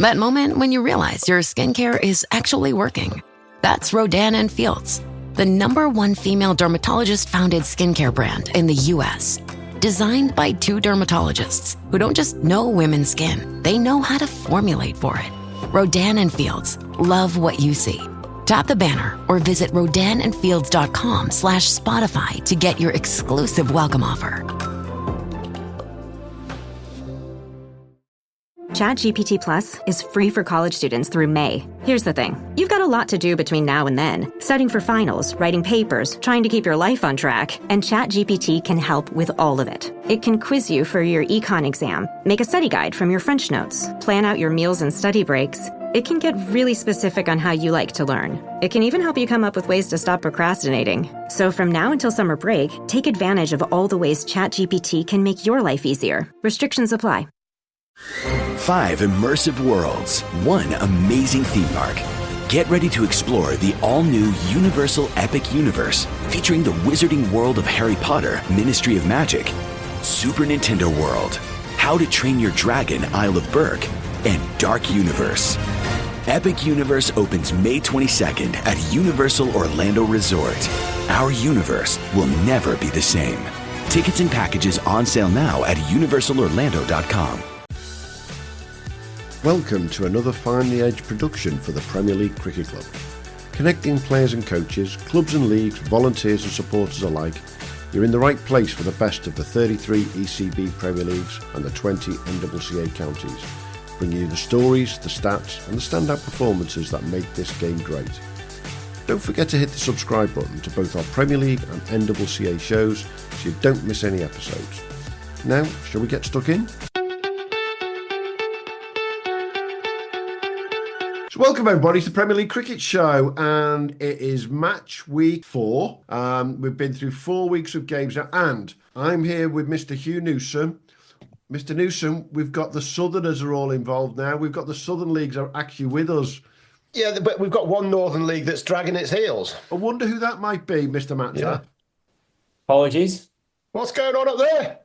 That moment when you realize your skincare is actually working. That's Rodan & Fields, the #1 female dermatologist-founded skincare brand in the U.S. Designed by 2 dermatologists who don't just know women's skin, they know how to formulate for it. Rodan & Fields, love what you see. Tap the banner or visit rodanandfields.com/Spotify to get your exclusive welcome offer. ChatGPT Plus is free for college students through May. Here's the thing. You've got a lot to do between now and then. Studying for finals, writing papers, trying to keep your life on track. And ChatGPT can help with all of it. It can quiz you for your econ exam, make a study guide from your French notes, plan out your meals and study breaks. It can get really specific on how you like to learn. It can even help you come up with ways to stop procrastinating. So from now until summer break, take advantage of all the ways ChatGPT can make your life easier. Restrictions apply. 5 immersive worlds, 1 amazing theme park. Get ready to explore the all-new Universal Epic Universe, featuring the wizarding world of Harry Potter, Ministry of Magic, Super Nintendo World, How to Train Your Dragon, Isle of Berk, and Dark Universe. Epic Universe opens May 22nd at Universal Orlando Resort. Our universe will never be the same. Tickets and packages on sale now at universalorlando.com. Welcome to another Finely Edged production for the Premier League Cricket Club. Connecting players and coaches, clubs and leagues, volunteers and supporters alike, you're in the right place for the best of the 33 ECB Premier Leagues and the 20 NCCA counties, bringing you the stories, the stats and the standout performances that make this game great. Don't forget to hit the subscribe button to both our Premier League and NCCA shows so you don't miss any episodes. Now, shall we get stuck in? So welcome everybody to the Premier League Cricket Show, and it is match week 4. We've been through 4 weeks of games now, and I'm here with Mr. Hugh Newsome. Mr. Newsome, we've got the Southerners are all involved now. We've got the Southern Leagues are actually with us. Yeah, but we've got one Northern League that's dragging its heels. I wonder who that might be, Mr. Matt. Yeah. Apologies. What's going on up there?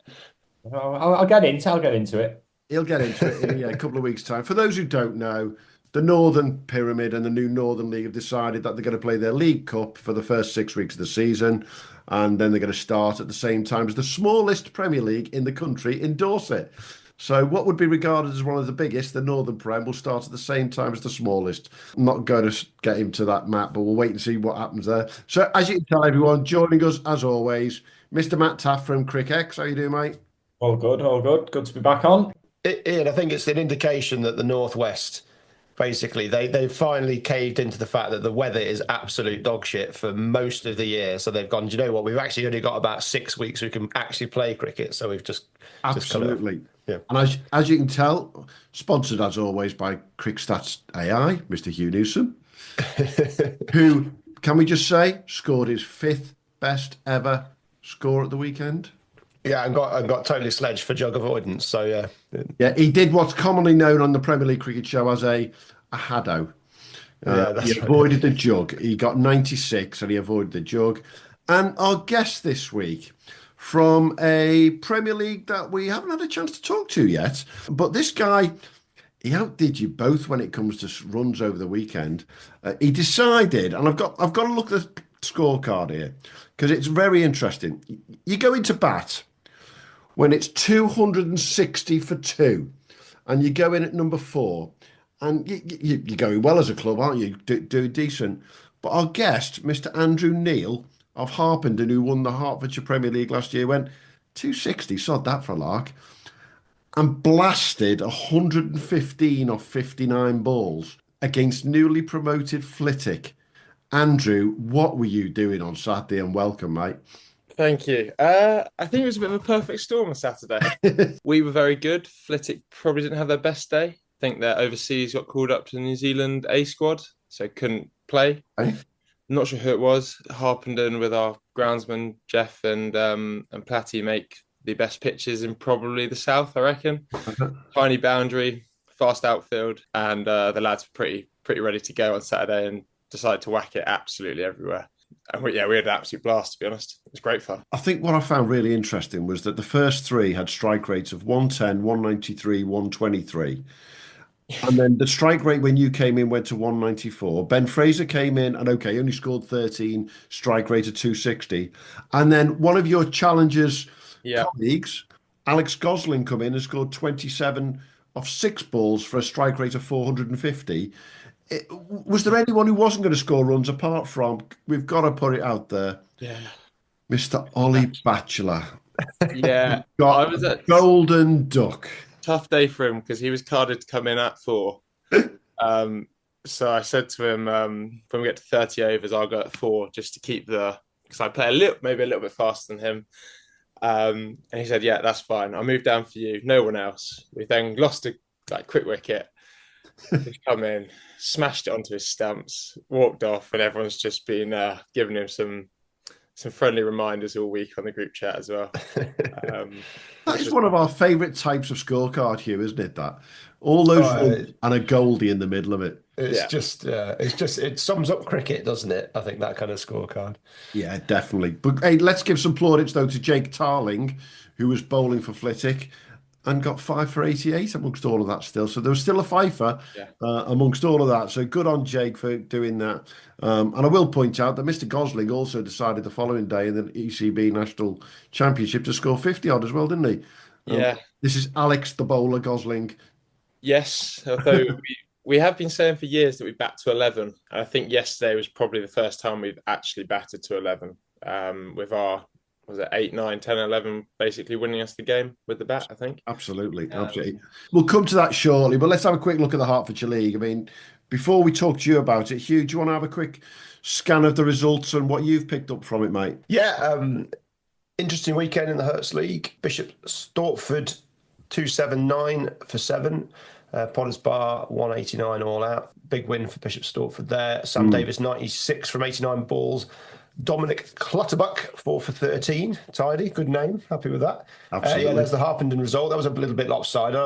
I'll get into it. He'll get into it in a couple of weeks' time. For those who don't know, the Northern Pyramid and the new Northern League have decided that they're going to play their League Cup for the first 6 weeks of the season, and then they're going to start at the same time as the smallest Premier League in the country in Dorset. So what would be regarded as one of the biggest, the Northern Prem, will start at the same time as the smallest. I'm not going to get into that, Matt, but we'll wait and see what happens there. So as you can tell everyone, joining us as always, Mr. Matt Taaffe from Cric. How you doing, mate? All good. Good to be back on. Ian, I think it's an indication that the Northwest, basically, they've finally caved into the fact that the weather is absolute dog shit for most of the year. So they've gone, do you know what? We've actually only got about 6 weeks we can actually play cricket. So we've just absolutely. Yeah. And as you can tell, sponsored as always by Cric Stats AI, Mr. Hugh Newsome, who, can we just say, scored his 5th best ever score at the weekend. Yeah, and got totally sledged for jug avoidance. So yeah. Yeah, he did what's commonly known on the Premier League Cricket Show as a haddo. He avoided the jug. He got 96 and he avoided the jug. And our guest this week from a Premier League that we haven't had a chance to talk to yet, but this guy, he outdid you both when it comes to runs over the weekend. He decided, and I've got to look at the scorecard here because it's very interesting. You go into bat when it's 260 for 2 and you go in at number 4 and you're going well as a club, aren't you? Doing decent. But our guest, Mr. Andrew Neal of Harpenden, who won the Hertfordshire Premier League last year, went 260, sod that for a lark, and blasted 115 off 59 balls against newly promoted Flitwick. Andrew, what were you doing on Saturday? And welcome, mate. Thank you. I think it was a bit of a perfect storm on Saturday. We were very good. Flitwick probably didn't have their best day. I think their overseas got called up to the New Zealand A squad, so couldn't play. Hey? Not sure who it was. Harpenden with our groundsman Jeff and Platty make the best pitches in probably the south, I reckon. Tiny boundary, fast outfield, and the lads were pretty ready to go on Saturday and decided to whack it absolutely everywhere. And we had an absolute blast, to be honest. It was great fun. I think what I found really interesting was that the first 3 had strike rates of 110, 193, 123. And then the strike rate when you came in went to 194. Ben Fraser came in and okay, only scored 13, strike rate of 260. And then one of your challengers Yeah. colleagues, Alex Gosling, come in and scored 27 off 6 balls for a strike rate of 450. Was there anyone who wasn't going to score runs apart from, we've got to put it out there, Yeah. Mr. Ollie Batchelor? Yeah. I Got was a at golden duck. tough day for him because he was carded to come in at 4. So I said to him, when we get to 30 overs, I'll go at 4 just to keep because I play maybe a little bit faster than him. And he said, yeah, that's fine. I'll move down for you. No one else. We then lost a quick wicket. He's come in, smashed it onto his stumps, walked off, and everyone's just been giving him some friendly reminders all week on the group chat as well. That is one of our favourite types of scorecard, Hugh, isn't it? That all those runs and a goldie in the middle of it. It sums up cricket, doesn't it? I think that kind of scorecard. Yeah, definitely. But hey, let's give some plaudits though to Jake Tarling, who was bowling for Flitwick and got 5 for 88 amongst all of that still. So there was still a fifer amongst all of that. So good on Jake for doing that. And I will point out that Mr. Gosling also decided the following day in the ECB National Championship to score 50 odd as well, didn't he? Yeah. This is Alex the bowler Gosling. Yes, although we have been saying for years that we bat to 11. And I think yesterday was probably the first time we've actually batted to 11 with our, was it 8, 9, 10, 11 basically winning us the game with the bat, I think. Absolutely. We'll come to that shortly, but let's have a quick look at the Hertfordshire League. I mean, before we talk to you about it, Hugh, do you want to have a quick scan of the results and what you've picked up from it, mate? Yeah, interesting weekend in the Herts League. Bishop Stortford 279 for 7. Potters Bar 189 all out. Big win for Bishop Stortford there. Sam Davis 96 from 89 balls. Dominic Clutterbuck 4 for 13. Tidy, good name. Happy with that. Absolutely. There's the Harpenden result. That was a little bit lopsided.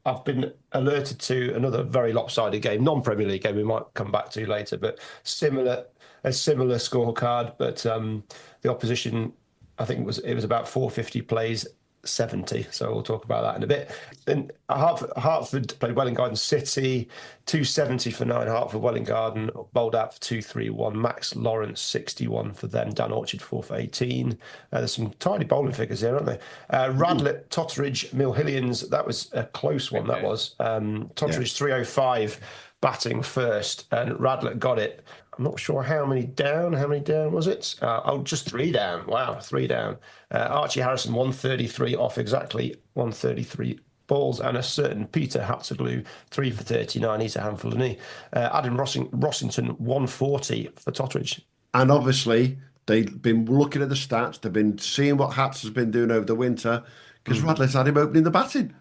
I've been alerted to another very lopsided game, non-Premier League game we might come back to later, but a similar scorecard. But the opposition, I think it was about 450 plays, 70. So we'll talk about that in a bit. Then Hertford played Welwyn Garden City, 270 for 9. Hertford Welwyn Garden bowled out for 231. Max Lawrence 61 for them. Dan Orchard 4 for 18. There's some tiny bowling figures here, aren't there? Radlett, Totteridge, Mill Hillians. That was a close one. That was Totteridge 305 batting first, and Radlett got it. I'm not sure how many down. How many down was it? Just 3 down. Wow, 3 down. Archie Harrison, 133 off exactly 133 balls, and a certain Peter Hatterglue, 3 for 39. He's a handful, isn't he? Adam Rossington, 140 for Totteridge. And obviously, they've been looking at the stats. They've been seeing what Hats has been doing over the winter because Radlett's had him opening the batting.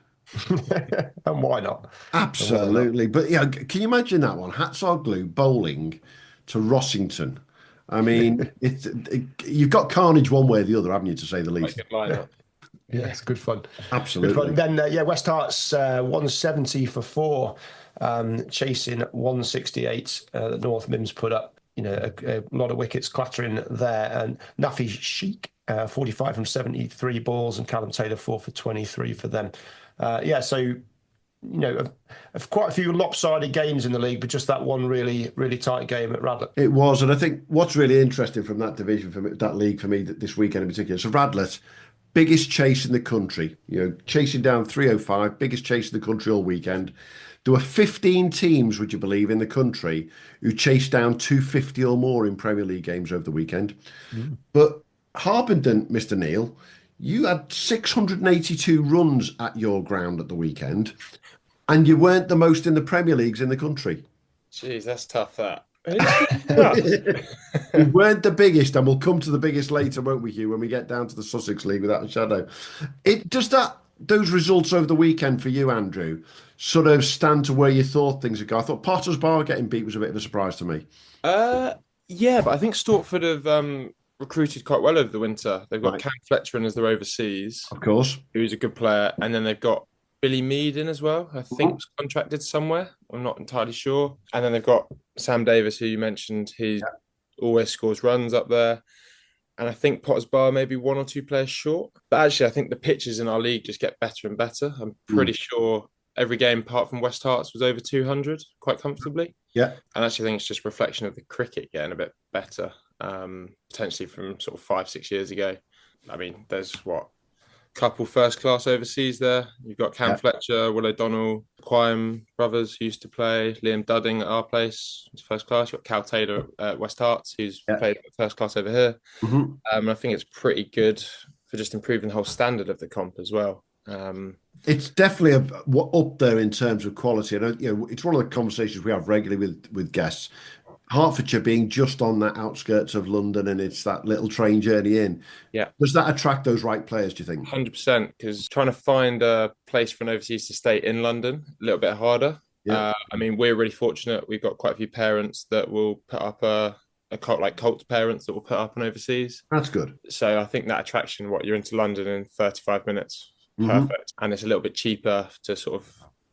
And why not? Absolutely. But yeah, can you imagine that one? Hatterglue bowling to Rossington. I mean, you've got carnage one way or the other, haven't you, to say the least? Good lineup. Yeah, it's good fun. Absolutely. Good fun. Then, West Herts 170 for 4, chasing 168 that North Mims put up. You know, a lot of wickets clattering there. And Nafi Sheikh, 45 from 73 balls, and Callum Taylor 4 for 23 for them. So you know, quite a few lopsided games in the league, but just that one really, really tight game at Radlett. It was, and I think what's really interesting from that division, from that league for me this weekend in particular, so Radlett, biggest chase in the country, chasing down 305, biggest chase in the country all weekend. There were 15 teams, would you believe, in the country who chased down 250 or more in Premier League games over the weekend. But Harpenden, Mr. Neal, you had 682 runs at your ground at the weekend, and you weren't the most in the Premier Leagues in the country. Jeez, that's tough, that. You weren't the biggest, and we'll come to the biggest later, won't we, Hugh, when we get down to the Sussex League without a shadow. Those results over the weekend for you, Andrew, sort of stand to where you thought things would go? I thought Potter's Bar getting beat was a bit of a surprise to me. Yeah, but I think Stortford have recruited quite well over the winter. They've got Cam Fletcher in as their overseas, of course, who's a good player, and then they've got Billy Mead in as well. I think was contracted somewhere. I'm not entirely sure. And then they've got Sam Davis, who you mentioned. He always scores runs up there. And I think Potter's Bar maybe 1 or 2 players short. But actually, I think the pitches in our league just get better and better. I'm pretty sure every game apart from West Herts was over 200 quite comfortably. Yeah. And actually, I think it's just a reflection of the cricket getting a bit better, potentially from sort of 5-6 years ago. I mean, there's couple first class overseas there. You've got Cam Fletcher, Will O'Donnell, Quine brothers who used to play, Liam Dudding at our place, who's first class. You've got Cal Taylor at West Herts, who's played first class over here. I think it's pretty good for just improving the whole standard of the comp as well. It's definitely up there in terms of quality. And it's one of the conversations we have regularly with guests. Hertfordshire being just on the outskirts of London, and it's that little train journey in. Yeah. Does that attract those right players, do you think? 100%, because trying to find a place for an overseas to stay in London, a little bit harder. Yeah. I mean, we're really fortunate. We've got quite a few parents that will put up like Colts parents that will put up an overseas. That's good. So I think that attraction, you're into London in 35 minutes, perfect. And it's a little bit cheaper to sort of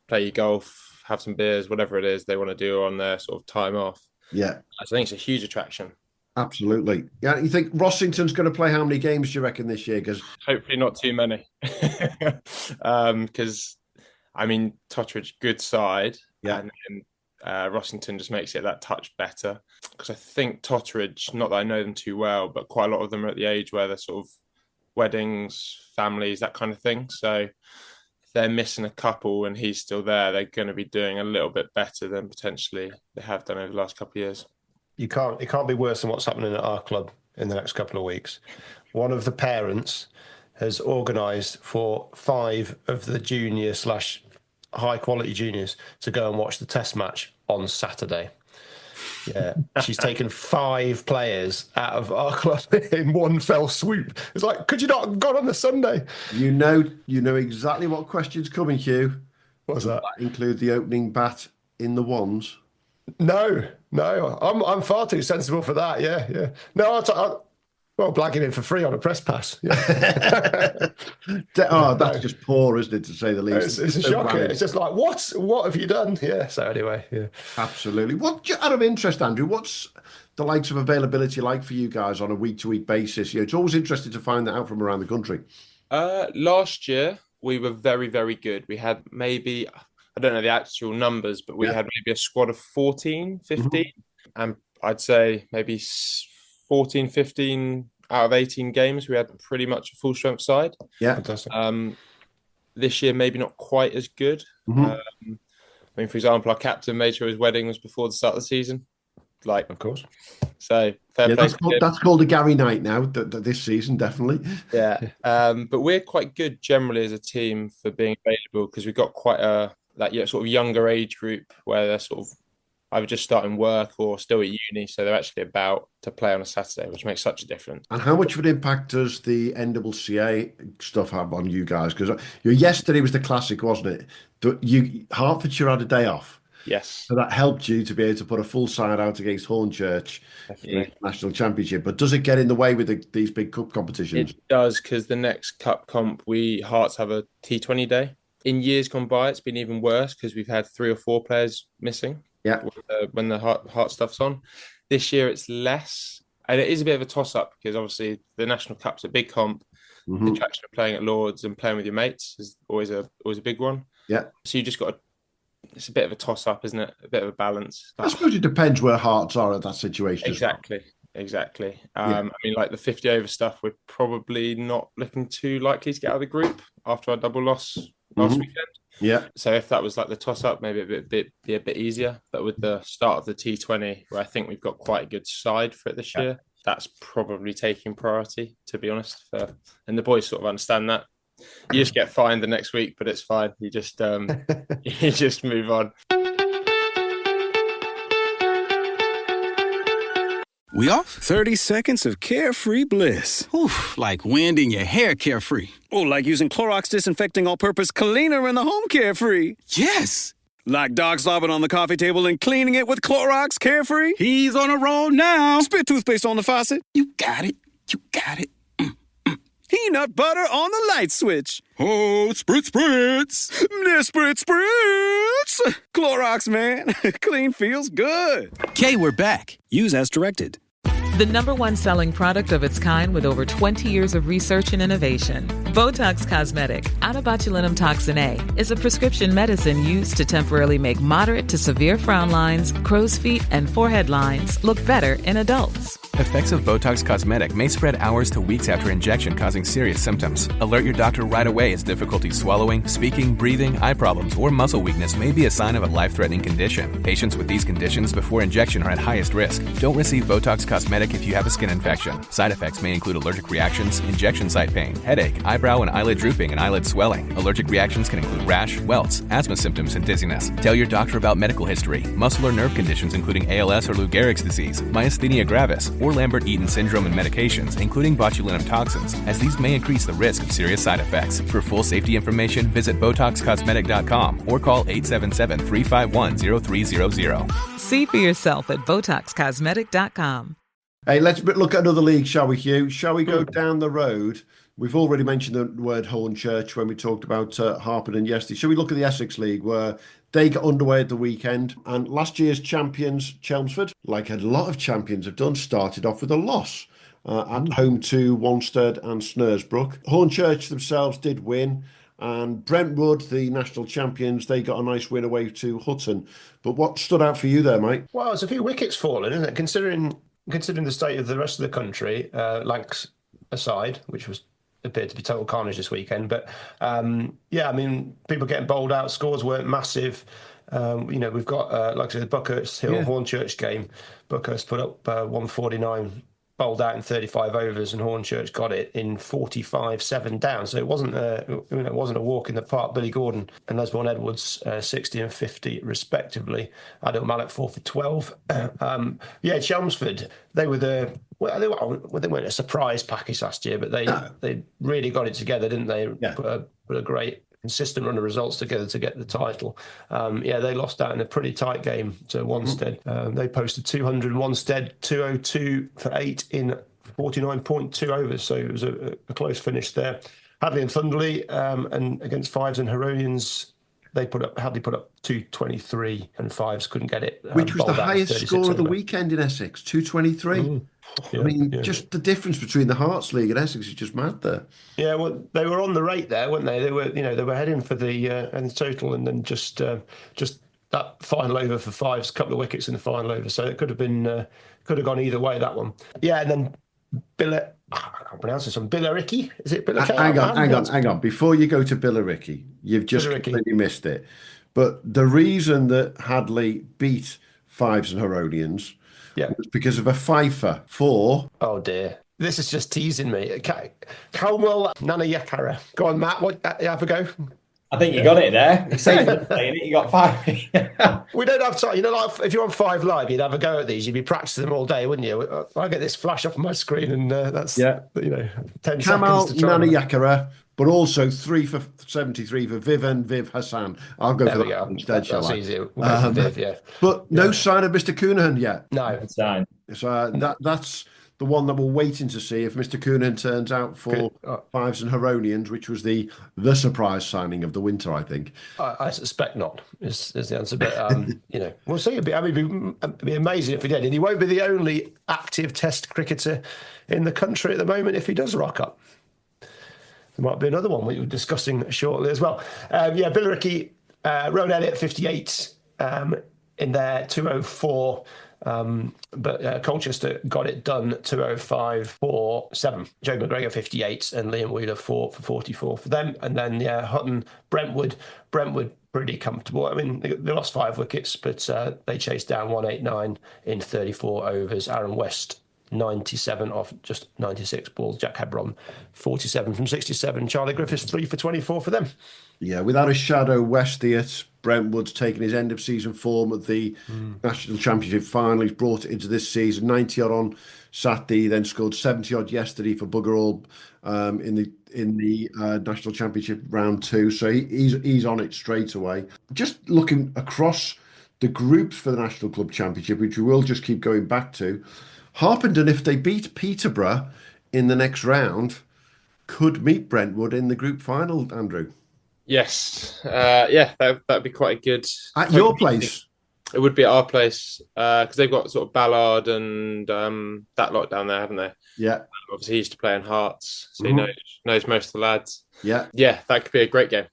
play your golf, have some beers, whatever it is they want to do on their sort of time off. Yeah. I think it's a huge attraction. Absolutely. Yeah. You think Rossington's going to play how many games, do you reckon, this year? Because hopefully not too many. Because, I mean, Totteridge, good side. Yeah. And then Rossington just makes it that touch better. Because I think Totteridge, not that I know them too well, but quite a lot of them are at the age where they're sort of weddings, families, that kind of thing. So they're missing a couple and he's still there, they're going to be doing a little bit better than potentially they have done over the last couple of years. It can't be worse than what's happening at our club in the next couple of weeks. One of the parents has organised for 5 of the junior / high quality juniors to go and watch the test match on Saturday. Yeah, she's taken 5 players out of our club in one fell swoop. It's like, could you not have gone on the Sunday? You know exactly what question's coming, Hugh. What's that? Does that include the opening bat in the ones? No, I'm far too sensible for that. Yeah. No, blagging in for free on a press pass. Yeah. That's just poor, isn't it, to say the least? It's a shocker. It's just like, what have you done? Yeah. So anyway, yeah. Absolutely. Out of interest, Andrew, what's the likes of availability like for you guys on a week-to-week basis? It's always interesting to find that out from around the country. Last year, we were very, very good. We had maybe, I don't know the actual numbers, but we had maybe a squad of 14, 15. And I'd say maybe 14, 15 out of 18 games, we had pretty much a full strength side. Yeah. Fantastic. This year, maybe not quite as good. I mean, for example, our captain made sure his wedding was before the start of the season. Of course. So fair play. That's called a Gary night now, this season, definitely. Yeah. But we're quite good generally as a team for being available because we've got quite sort of younger age group where they're sort of either just starting work or still at uni, so they're actually about to play on a Saturday, which makes such a difference. And how much of an impact does the NCCA stuff have on you guys? Because yesterday was the classic, wasn't it? Hertfordshire had a day off. Yes. So that helped you to be able to put a full side out against Hornchurch in the National Championship. But does it get in the way with these big cup competitions? It does, because the next cup comp, Hearts have a T20 day. In years gone by, it's been even worse because we've had 3 or 4 players missing. Yeah, when the heart stuff's on. This year it's less, and it is a bit of a toss-up because obviously the National Cup's a big comp. The attraction of playing at Lords and playing with your mates is always a big one. Yeah. So you just it's a bit of a toss-up, isn't it? A bit of a balance. I suppose it depends where Hearts are at that situation. Exactly. I mean, like the 50 over stuff, we're probably not looking too likely to get out of the group after our double loss last weekend. Yeah. So if that was like the toss-up, maybe be a bit easier. But with the start of the T20, where I think we've got quite a good side for it this year, that's probably taking priority, to be honest. And the boys sort of understand that. You just get fined the next week, but it's fine. You just you just move on. We off? 30 seconds of carefree bliss. Oof, like wind in your hair carefree. Oh, like using Clorox Disinfecting All-Purpose Cleaner in the home carefree. Yes. Like dog slobbing on the coffee table and cleaning it with Clorox Carefree. He's on a roll now. Spit toothpaste on the faucet. You got it. Peanut butter on the light switch. Oh, spritz. Spritz. Clorox, man. Clean feels good. Okay, we're back. Use as directed. The #1 selling product of its kind with over 20 years of research and innovation. Botox Cosmetic, onabotulinum toxin A, is a prescription medicine used to temporarily make moderate to severe frown lines, crow's feet, and forehead lines look better in adults. Effects of Botox Cosmetic may spread hours to weeks after injection, causing serious symptoms. Alert your doctor right away as difficulty swallowing, speaking, breathing, eye problems, or muscle weakness may be a sign of a life-threatening condition. Patients with these conditions before injection are at highest risk. Don't receive Botox Cosmetic if you have a skin infection. Side effects may include allergic reactions, injection site pain, headache, eyebrow and eyelid drooping, and eyelid swelling. Allergic reactions can include rash, welts, asthma symptoms, and dizziness. Tell your doctor about medical history, muscle or nerve conditions including ALS or Lou Gehrig's disease, myasthenia gravis, or Lambert-Eaton syndrome and medications, including botulinum toxins, as these may increase the risk of serious side effects. For full safety information, visit BotoxCosmetic.com or call 877-351-0300. See for yourself at BotoxCosmetic.com. Hey, let's look at another league, shall we, Hugh? Shall we go down the road? We've already mentioned the word Hornchurch when we talked about Harpenden yesterday. Shall we look at the Essex League, where they got underway at the weekend? And last year's champions, Chelmsford, like a lot of champions have done, started off with a loss at home to Wanstead and Snaresbrook. Hornchurch themselves did win. And Brentwood, the national champions, they got a nice win away to Hutton. But what stood out for you there, mate? Well, it's a few wickets fallen, isn't it? Considering the state of the rest of the country, Lancs aside, which appeared to be total carnage this weekend. But yeah, I mean, people getting bowled out, scores weren't massive. We've got, like I said, the Buckhurst Hill Hornchurch game. Buckhurst put up 149, bowled out in 35 overs, and Hornchurch got it in 45, 7 down. So it wasn't a walk in the park. Billy Gordon and Lesbourne Edwards 60 and 50 respectively. Adil Malik 4 for 12. Chelmsford, they weren't a surprise package last year, but they really got it together, didn't they? Yeah. Put a great consistent run of results together to get the title. They lost out in a pretty tight game to Wanstead. They posted 200, Wanstead 202 for 8 in 49.2 overs, so it was a close finish there. Hadley and Thunderley, and against Fives and Heronians, Hadley put up 223, and Fives couldn't get it. Which was the highest score of the weekend in Essex, 223. Just the difference between the Hearts League and Essex is just mad there. Yeah, well, they were on the rate there, weren't they? They were heading for the end total, and then just that final over for Fives, a couple of wickets in the final over, so it could have gone either way, that one. Yeah, and then I can't pronounce this one. Billericay? Is it Billericay? Hang on. Before you go to Billericay, you've just completely missed it. But the reason that Hadley beat Fives and Heronians was because of a fifer for... Oh, dear. This is just teasing me. Calwell Nanayakara. Go on, Matt. Have a go. I think you got it there. You saved saying it. You got 5. We don't have time. Like if you're on 5 Live, you'd have a go at these. You'd be practicing them all day, wouldn't you? I get this flash up on my screen, and that's 10 Kamal seconds to try. Nanayakara, but also 3 for 73 for Viv Hassan. I'll go for that instead, shall I? That's easy. We'll go for Viv, yeah. But no sign of Mr. Coonahan yet. No sign. So that's the one that we're waiting to see if Mr. Coonahan turns out for Fives and Heronians, which was the surprise signing of the winter, I think. I suspect not, is the answer. But, we'll see. It'd be amazing if he did. And he won't be the only active Test cricketer in the country at the moment if he does rock up. There might be another one we were discussing shortly as well. Billericay, Rowan Elliott 58 in there, 204. But Colchester got it done 205 for 7. Joe McGregor 58 and Liam Wheeler 4 for 44 for them. And then Hutton, Brentwood pretty comfortable. I mean, they lost 5 wickets, but they chased down 189 in 34 overs. Aaron West 97 off just 96 balls. Jack Hebron 47 from 67. Charlie Griffiths 3 for 24 for them. Yeah, without a shadow, Westiot, Brentwood's taken his end of season form at the National Championship final. He's brought it into this season, 90 odd on Saturday, then scored 70 odd yesterday for Bugger All in the National Championship round 2. So he's on it straight away. Just looking across the groups for the National Club Championship, which we will just keep going back to, Harpenden, if they beat Peterborough in the next round, could meet Brentwood in the group final, Andrew. Yes. That'd be quite a good... At your place? It would be at our place because they've got sort of Ballard and that lot down there, haven't they? Yeah. Obviously, he used to play in Hearts, so he knows most of the lads. Yeah. Yeah, that could be a great game.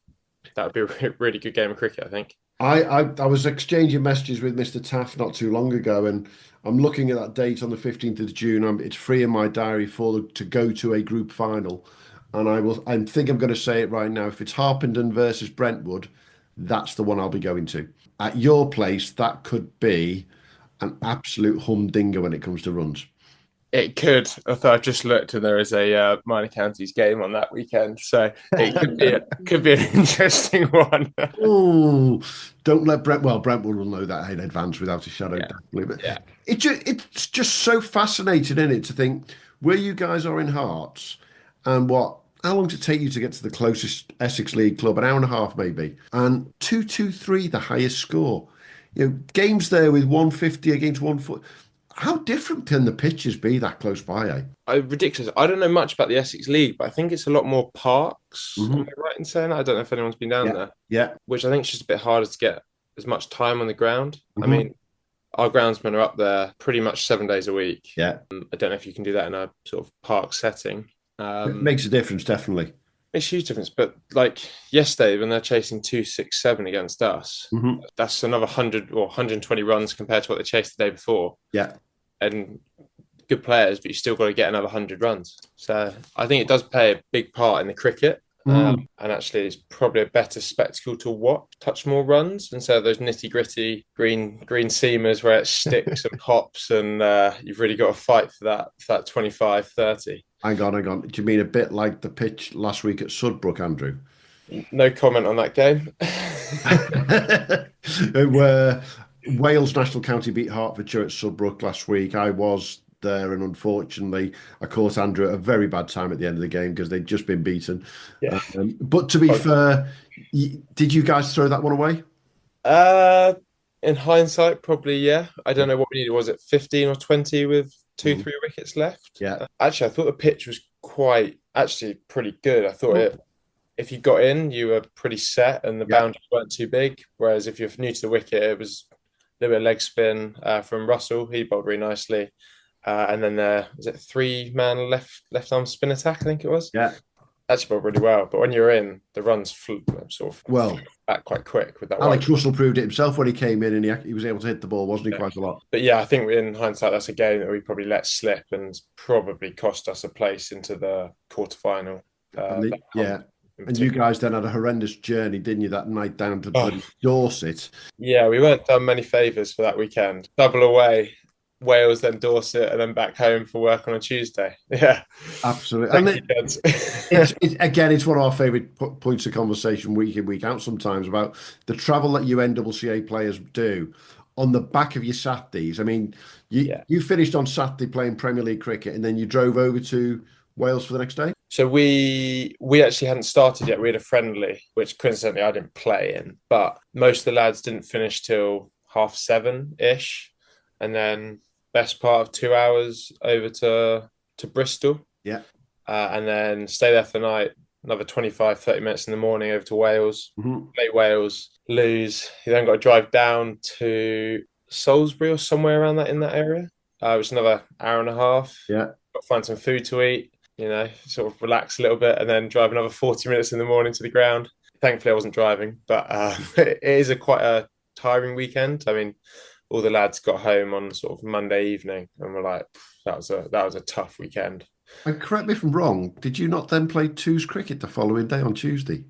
That would be a really good game of cricket, I think. I was exchanging messages with Mr. Taaffe not too long ago, and I'm looking at that date on the 15th of June. It's free in my diary to go to a group final, and I think I'm going to say it right now. If it's Harpenden versus Brentwood, that's the one I'll be going to. At your place, that could be an absolute humdinger when it comes to runs. It could. Although I've just looked and there is a minor counties game on that weekend, so it could be an interesting one. Oh, don't let Brentwood will know that in advance without a shadow of doubt. But it's just so fascinating, isn't it, to think where you guys are in Hearts and how long does it take you to get to the closest Essex League club? An hour and a half, maybe. And 2-2-3, the highest score. Games there with 150 against 140. How different can the pitches be that close by, Ridiculous. I don't know much about the Essex League, but I think it's a lot more parks. Am I right in saying that? I don't know if anyone's been down there. Yeah. Which I think is just a bit harder to get as much time on the ground. I mean, our groundsmen are up there pretty much 7 days a week. Yeah. I don't know if you can do that in a sort of park setting. It makes a difference, definitely. It's a huge difference. But like yesterday, when they're chasing 267 against us, that's another 100 or 120 runs compared to what they chased the day before. Yeah. And good players, but you still got to get another 100 runs. So I think it does play a big part in the cricket. And actually, it's probably a better spectacle to watch, touch more runs instead of those nitty gritty green seamers where it sticks and hops and you've really got to fight for that 25, 30. Hang on. Do you mean a bit like the pitch last week at Sudbrook, Andrew? No comment on that game. Where Wales National County beat Hertfordshire at Sudbrook last week. I was there, and unfortunately, I caught Andrew at a very bad time at the end of the game because they'd just been beaten. Yeah. But to be fair, did you guys throw that one away? In hindsight, probably, yeah. I don't know what we needed. Was it 15 or 20 with 2-3 wickets left? Yeah. Actually, I thought the pitch was pretty good. I thought if you got in, you were pretty set and the boundaries weren't too big. Whereas if you're new to the wicket, it was a little bit of leg spin from Russell. He bowled really nicely. And then was it 3-man left arm spin attack, I think it was? Yeah. Actually bowled really well. But when you're in, the runs flew back quite quick with that one. Alex Russell proved it himself when he came in and he was able to hit the ball, wasn't he, quite a lot? But yeah, I think in hindsight, that's a game that we probably let slip and probably cost us a place into the quarterfinal. And you guys then had a horrendous journey, didn't you, that night down to Dorset? Yeah, we weren't done many favours for that weekend. Double away, Wales, then Dorset, and then back home for work on a Tuesday. Yeah, absolutely. And it's one of our favourite points of conversation week in, week out sometimes about the travel that you NCCA players do on the back of your Saturdays. I mean, you finished on Saturday playing Premier League cricket and then you drove over to Wales for the next day? So we actually hadn't started yet. We had a friendly, which coincidentally I didn't play in, but most of the lads didn't finish till 7:30-ish. And then best part of 2 hours over to Bristol. Yeah. And then stay there for the night, another 25, 30 minutes in the morning over to Wales, play Wales, lose. You then got to drive down to Salisbury or somewhere around that in that area. Which is another hour and a half. Yeah. Got to find some food to eat, sort of relax a little bit and then drive another 40 minutes in the morning to the ground. Thankfully, I wasn't driving, but it is quite a tiring weekend. I mean, all the lads got home on sort of Monday evening and were like, that was a tough weekend. And correct me if I'm wrong, did you not then play twos cricket the following day on Tuesday?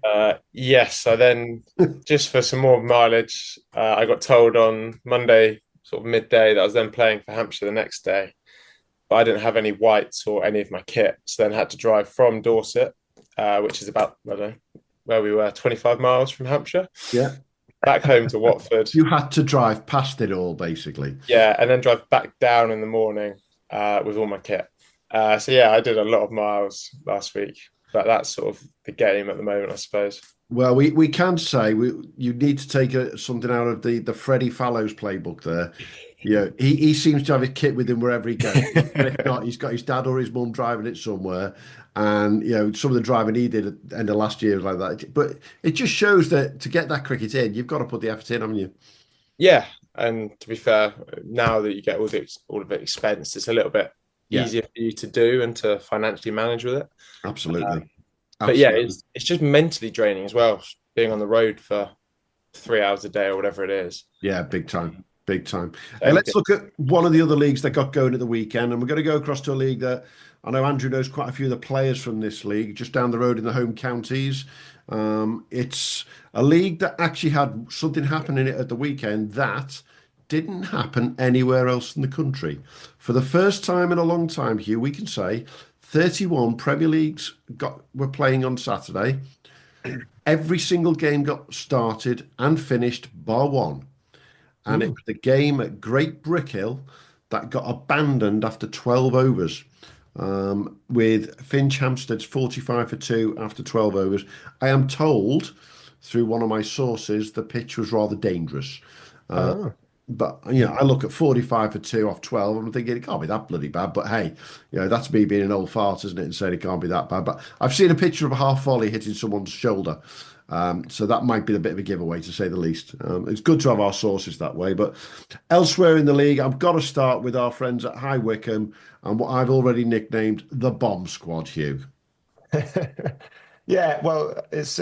Yes. I then, just for some more mileage, I got told on Monday, sort of midday, that I was then playing for Hampshire the next day. But I didn't have any whites or any of my kit. So then had to drive from Dorset, which is about, I don't know, where we were, 25 miles from Hampshire. Yeah. Back home to Watford. You had to drive past it all, basically. Yeah, and then drive back down in the morning with all my kit. So yeah, I did a lot of miles last week. But that's sort of the game at the moment, I suppose. Well, we can say you need to take something out of the Freddie Fallows playbook there. Yeah, he seems to have his kit with him wherever he goes. If not, he's got his dad or his mum driving it somewhere. And, some of the driving he did at the end of last year was like that. But it just shows that to get that cricket in, you've got to put the effort in, haven't you? Yeah. And to be fair, now that you get all of it expensed, it's a little bit easier for you to do and to financially manage with it. Absolutely. But yeah, it's just mentally draining as well, being on the road for 3 hours a day or whatever it is. Yeah, big time. Big time. Hey, let's look at one of the other leagues that got going at the weekend, and we're going to go across to a league that I know Andrew knows quite a few of the players from this league, just down the road in the home counties. It's a league that actually had something happen in it at the weekend that didn't happen anywhere else in the country. For the first time in a long time, Hugh, we can say 31 Premier Leagues were playing on Saturday. Every single game got started and finished bar one. And it was the game at Great Brickhill that got abandoned after 12 overs, with Finch Hampstead's 45 for 2 after 12 overs. I am told through one of my sources the pitch was rather dangerous. But, I look at 45 for 2 off 12 and I'm thinking it can't be that bloody bad. But hey, that's me being an old fart, isn't it? And saying it can't be that bad. But I've seen a picture of a half volley hitting someone's shoulder. So that might be a bit of a giveaway, to say the least. It's good to have our sources that way. But elsewhere in the league, I've got to start with our friends at High Wycombe and what I've already nicknamed the Bomb Squad, Hugh. Yeah, well, it's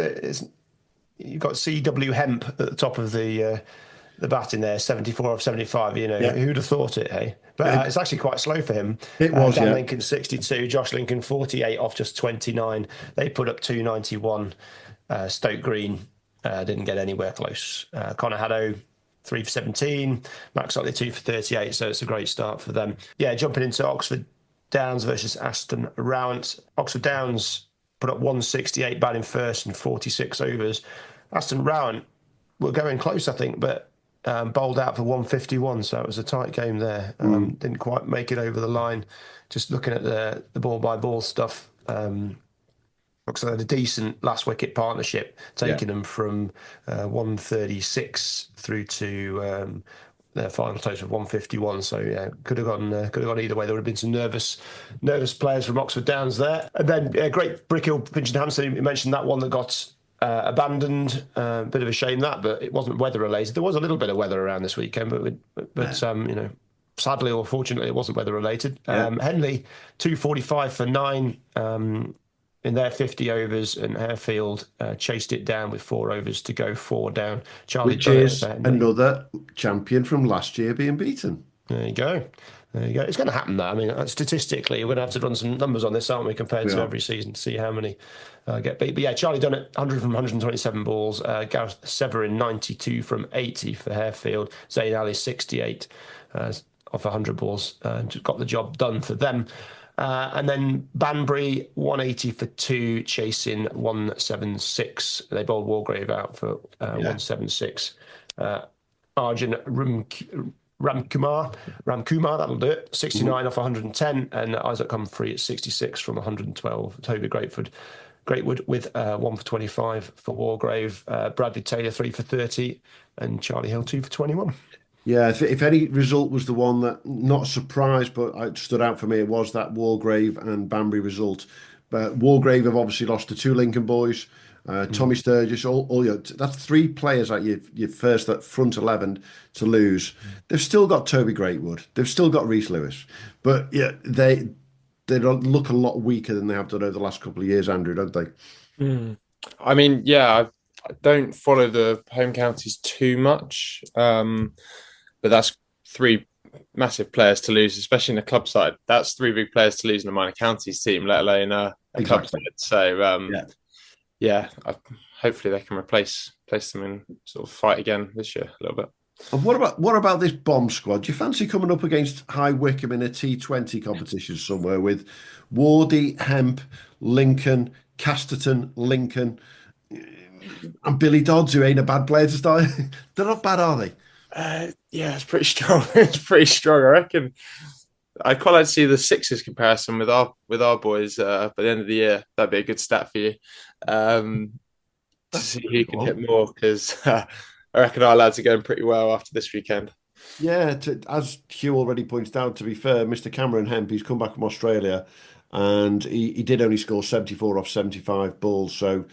you've got CW Hemp at the top of the batting there, 74 of 75. Who'd have thought it, hey? But it's actually quite slow for him. It was, Dan Lincoln 62, Josh Lincoln 48 off just 29. They put up 291. Stoke Green didn't get anywhere close. Connor Haddo 3 for 17, Max Otley 2 for 38, so it's a great start for them. Yeah, jumping into Oxford Downs versus Aston Rowant. Oxford Downs put up 168 batting first and 46 overs. Aston Rowant were going close, I think, but bowled out for 151, so it was a tight game there. Didn't quite make it over the line. Just looking at the ball by ball stuff, looks like a decent last wicket partnership, taking them from 136 through to their final total of 151. So yeah, could have gone either way. There would have been some nervous players from Oxford Downs there. And then Great Brickhill, Finch and Hampstead. You mentioned that one that got abandoned. Bit of a shame that, but it wasn't weather related. There was a little bit of weather around this weekend, but sadly or fortunately, it wasn't weather related. Henley 245 for 9. In their 50 overs, and Harefield chased it down with 4 overs to go, 4 down. Charlie Which is another champion from last year being beaten. There you go. It's going to happen, that. I mean, statistically, we're going to have to run some numbers on this, aren't we, compared to every season to see how many get beat. But yeah, Charlie Dunnett, 100 from 127 balls. Gareth Severin, 92 from 80 for Harefield. Zayn Ali, 68 off 100 balls. Got the job done for them. And then Banbury, 180 for 2, chasing 176. They bowled Wargrave out for 176. Arjun Ramkumar, that'll do it. 69 off 110. And Isaac Humphrey at 66 from 112. Toby Greatwood with 1 for 25 for Wargrave. Bradley Taylor, 3 for 30. And Charlie Hill, 2 for 21. Yeah, if any result was the one that, not a surprise, but it stood out for me, it was that Wargrave and Banbury result. But Wargrave have obviously lost the 2 Lincoln boys, Tommy Sturgis, that's 3 players at your first, that front 11 to lose. They've still got Toby Greatwood. They've still got Rhys Lewis. But yeah, they look a lot weaker than they have done over the last couple of years, Andrew, don't they? I mean, yeah, I don't follow the home counties too much. But that's 3 massive players to lose, especially in the club side. That's 3 big players to lose in a minor counties team, let alone a club side. So, hopefully they can replace them and sort of fight again this year a little bit. And what about this bomb squad? Do you fancy coming up against High Wycombe in a T20 competition somewhere with Wardy, Hemp, Lincoln, Casterton, Lincoln, and Billy Dodds, who ain't a bad player to start? They're not bad, are they? Yeah, it's pretty strong. It's pretty strong, I reckon. I'd quite like to see the Sixers comparison with our boys by the end of the year. That'd be a good stat for you. To see who can hit more, because I reckon our lads are going pretty well after this weekend. Yeah, as Hugh already pointed out, to be fair, Mr. Cameron Hemp, he's come back from Australia and he did only score 74 off 75 balls. So,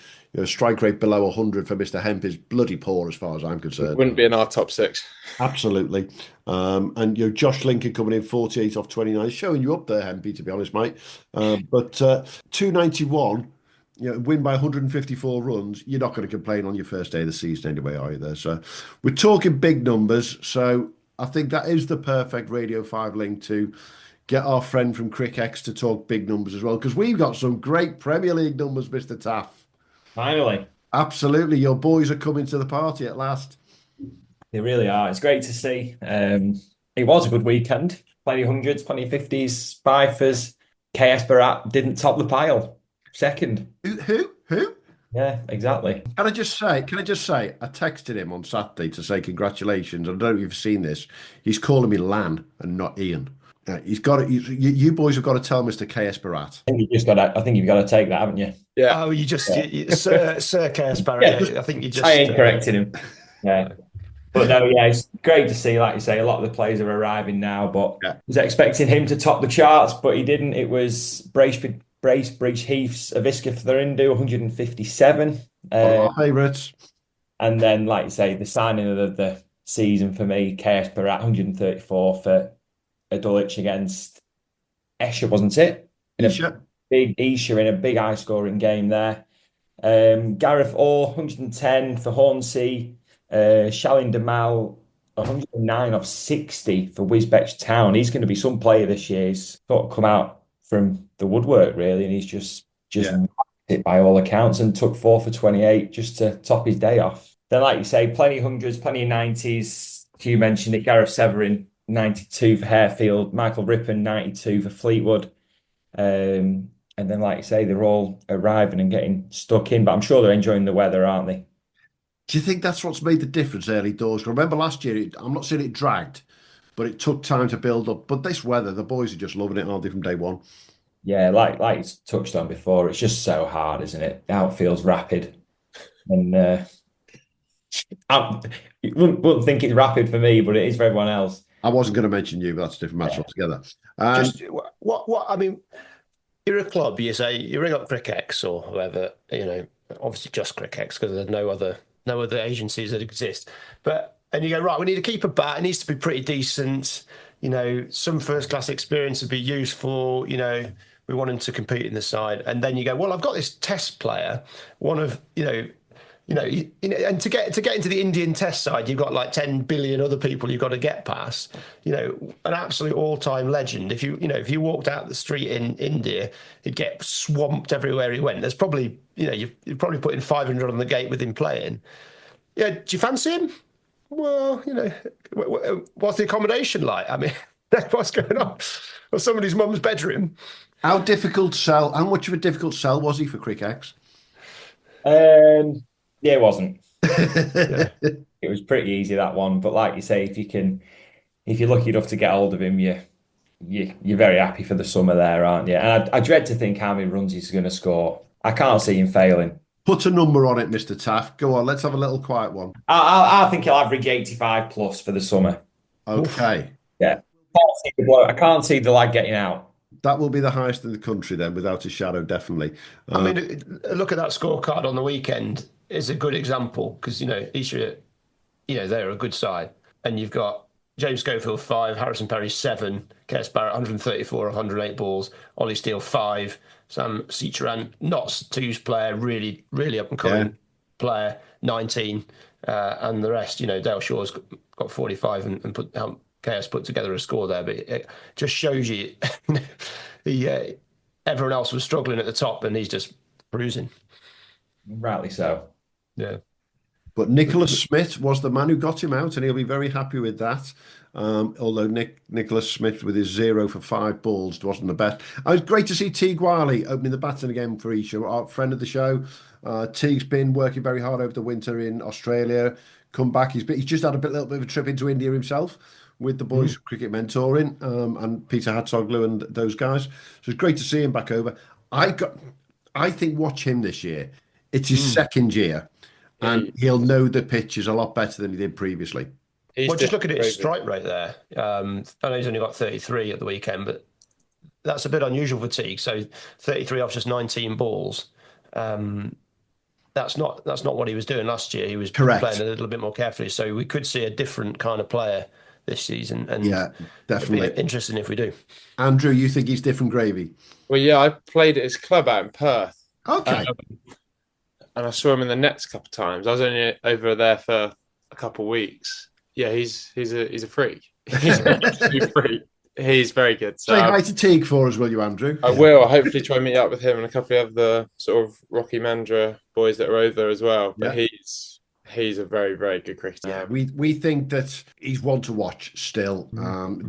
strike rate below 100 for Mr. Hemp is bloody poor as far as I'm concerned. Wouldn't be in our top 6. Absolutely. And Josh Lincoln coming in 48 off 29, showing you up there, Hempy, to be honest, mate. But 291, win by 154 runs, you're not going to complain on your first day of the season anyway, are you there? So we're talking big numbers. So I think that is the perfect Radio 5 link to get our friend from Cric to talk big numbers as well, because we've got some great Premier League numbers, Mr. Taaffe. Finally. Absolutely. Your boys are coming to the party at last. They really are. It's great to see. It was a good weekend. Plenty of hundreds, plenty of 50s, fifers. KS Barat didn't top the pile. Second. Who? Yeah, exactly. Can I just say, I texted him on Saturday to say congratulations. I don't know if you've seen this. He's calling me Lan and not Ian. You boys have got to tell Mr. KS Barat. I think you've got to take that, haven't you? Yeah. Oh, Sir KS Barat. Yeah, I think you just. I ain't correcting him. Yeah. But no, yeah, it's great to see, like you say, a lot of the players are arriving now, but I was expecting him to top the charts, but he didn't. It was Bridge Heath's Aviska Therindu, 157. Our favourites. And then, like you say, the signing of the season for me, KS Barat, 134 for a Dulwich against Esher, wasn't it? Esher. Esher in a big high-scoring game there. Gareth Orr, 110 for Hornsey. Shalin Demal, 109 off 60 for Wisbech Town. He's going to be some player this year. He's sort of come out from the woodwork, really, and he's just it by all accounts, and took 4 for 28 just to top his day off. Then, like you say, plenty of hundreds, plenty of 90s. You mentioned it, Gareth Severin, 92 for Harefield, Michael Rippon, 92 for Fleetwood. And then, like you say, they're all arriving and getting stuck in, but I'm sure they're enjoying the weather, aren't they? Do you think that's what's made the difference early doors? Remember last year, I'm not saying it dragged, but it took time to build up. But this weather, the boys are just loving it, aren't they, from day one? Yeah, like you touched on before, it's just so hard, isn't it? The outfield's rapid. And you wouldn't think it's rapid for me, but it is for everyone else. I wasn't going to mention you, but that's a different match altogether. Just what I mean, you're a club, you say, you ring up Cric or whoever, obviously just Cric because there's no other agencies that exist. And you go, right, we need to keep a bat. It needs to be pretty decent. Some first-class experience would be useful. We want him to compete in the side. And then you go, well, I've got this test player, one of, and to get into the Indian test side, you've got like 10 billion other people you've got to get past. An absolute all-time legend. If you walked out the street in India, he'd get swamped everywhere he went. There's probably, you're probably putting 500 on the gate with him playing. Yeah, do you fancy him? Well, what's the accommodation like? I mean, what's going on? Or somebody's mum's bedroom. How much of a difficult sell was he for Cric? Yeah, it wasn't. It was pretty easy, that one. But like you say, if you're lucky enough to get hold of him, you're very happy for the summer there, aren't you? And I dread to think how many runs he's going to score. I can't see him failing. Put a number on it, Mr. Taaffe. Go on, let's have a little quiet one. I think he'll average 85 plus for the summer. Okay. Yeah. I can't see the lad getting out. That will be the highest in the country then, without a shadow, definitely. I mean, look at that scorecard on the weekend is a good example because, Esher, they're a good side. And you've got James Schofield 5, Harrison Perry 7, KS Barrett 134 of 108 balls, Ollie Steele 5, Sam Cicheran, not Two's player, really, really up and coming player, 19, and the rest, Dale Shaw's got 45 and KS put together a score there, but it just shows you everyone else was struggling at the top and he's just cruising. Rightly so. Yeah. But Nicholas Smith was the man who got him out, and he'll be very happy with that. Although Nicholas Smith with his 0 for 5 balls wasn't the best. It was great to see Teague Wiley opening the baton again for Esher, our friend of the show. Teague's been working very hard over the winter in Australia. Come back, he's just had little bit of a trip into India himself with the boys cricket mentoring and Peter Hatzoglu and those guys. So it's great to see him back over. I think watch him this year. It's his second year. And he'll know the pitches a lot better than he did previously. Just look at his strike rate there. I know he's only got 33 at the weekend, but that's a bit unusual for Teague. So 33 off just 19 balls. That's not what he was doing last year. He was Correct. playing a little bit more carefully. So we could see a different kind of player this season. And yeah, definitely it'd be interesting if we do. Andrew, you think he's different gravy? Well, yeah, I played at his club out in Perth. Okay. And I saw him in the nets a couple of times. I was only over there for a couple of weeks. Yeah, he's a freak. He's an absolute freak. He's very good. So say hi to Teague for us, will you, Andrew? I will. Hopefully try and meet up with him and a couple of the sort of Rocky Mandra boys that are over there as well. But he's a very, very good cricketer. Yeah, we think that he's one to watch still.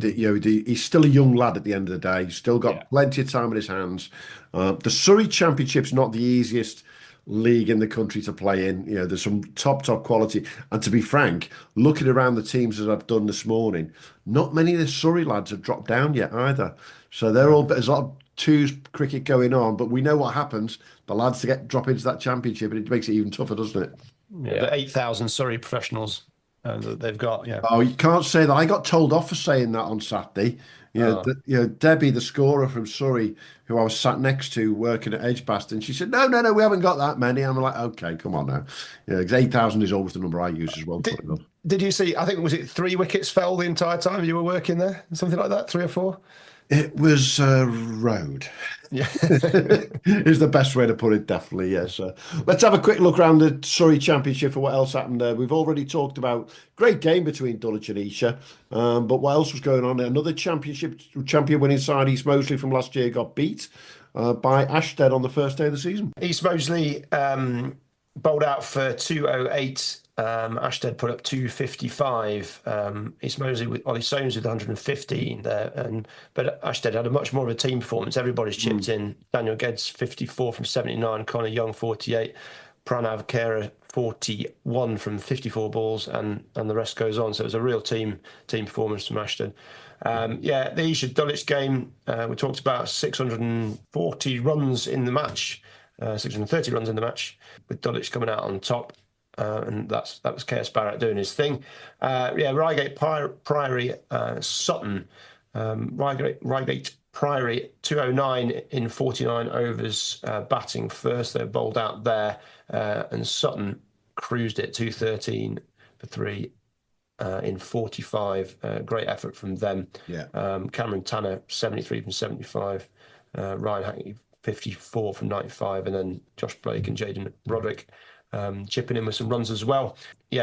He's still a young lad at the end of the day. He's still got plenty of time in his hands. The Surrey Championship's not the easiest league in the country to play in. There's some top quality. And to be frank, looking around the teams that I've done this morning, not many of the Surrey lads have dropped down yet either. So there's a lot of twos cricket going on, but we know what happens. The lads drop into that championship, and it makes it even tougher, doesn't it? Yeah, the 8,000 Surrey professionals that they've got. Yeah. Oh, you can't say that. I got told off for saying that on Saturday. Debbie, the scorer from Surrey, who I was sat next to working at Edgbaston, she said, "No, we haven't got that many." I'm like, "Okay, come on now." 8,000 is always the number I use as well. Did you see? I think was it 3 wickets fell the entire time you were working there, something like that, 3 or 4. It was road. Yeah, is the best way to put it. Definitely, yes. Let's have a quick look around the Surrey Championship for what else happened there. We've already talked about great game between Dulwich and Esher, but what else was going on? Another champion winning side, East Moseley from last year, got beat by Ashted on the first day of the season. East Moseley bowled out for 208. Ashted put up 255. East Moseley with Ollie Soames with 115 there, but Ashted had a much more of a team performance. Everybody's chipped in. Daniel Geddes 54 from 79, Connor Young 48, Pranav Khera 41 from 54 balls, and the rest goes on. So it was a real team performance from Ashted. The Esher Dulwich game, we talked about 640 runs in the match, 630 runs in the match, with Dulwich coming out on top. And that was K.S. Barrett doing his thing. Reigate Priory, Sutton. Reigate Priory 209 in 49 overs, batting first. They bowled out there, and Sutton cruised it 213 for 3 in 45. Great effort from them. Cameron Tanner 73 from 75. Ryan Hackney 54 from 95, and then Josh Blake and Jaden Roderick chipping in with some runs as well.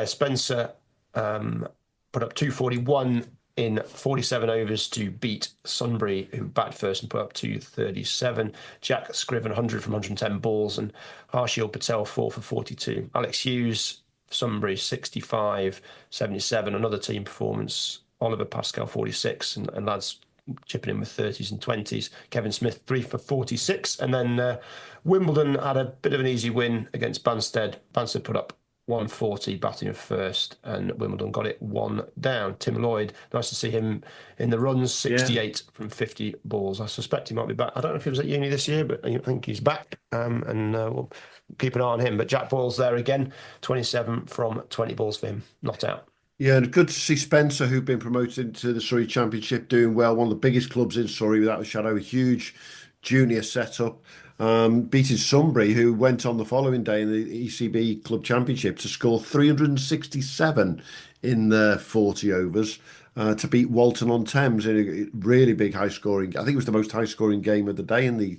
Spencer put up 241 in 47 overs to beat Sunbury, who batted first and put up 237. Jack Scriven 100 from 110 balls, and Harshil Patel 4 for 42. Alex Hughes, Sunbury 65, 77. Another team performance. Oliver Pascal 46, and lads chipping in with 30s and 20s. Kevin Smith 3 for 46, and then Wimbledon had a bit of an easy win against Banstead. Banstead put up 140 batting at first, and Wimbledon got it 1 down. Tim Lloyd, nice to see him in the runs, 68 from 50 balls. I suspect he might be back. I don't know if he was at uni this year, but I think he's back, and we'll keep an eye on him. But Jack Boyle's there again, 27 from 20 balls for him, not out. Yeah, and good to see Spencer, who'd been promoted into the Surrey Championship, doing well. One of the biggest clubs in Surrey, without a shadow, a huge junior setup. Beating Sunbury, who went on the following day in the ECB Club Championship to score 367 in the 40 overs to beat Walton-on-Thames in a really big high-scoring. I think it was the most high-scoring game of the day in the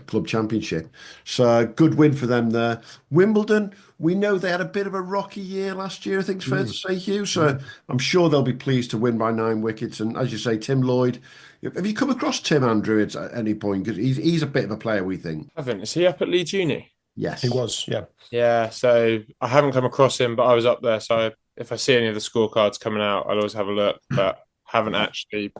Club Championship. So good win for them there. Wimbledon, we know they had a bit of a rocky year last year, I think it's fair to say, Hugh. So I'm sure they'll be pleased to win by 9 wickets. And as you say, Tim Lloyd. Have you come across Tim, Andrew, at any point? Because he's a bit of a player, we think. I haven't. Is he up at Leeds Uni? Yes. He was, yeah. Yeah, so I haven't come across him, but I was up there. So if I see any of the scorecards coming out, I'll always have a look. But haven't actually.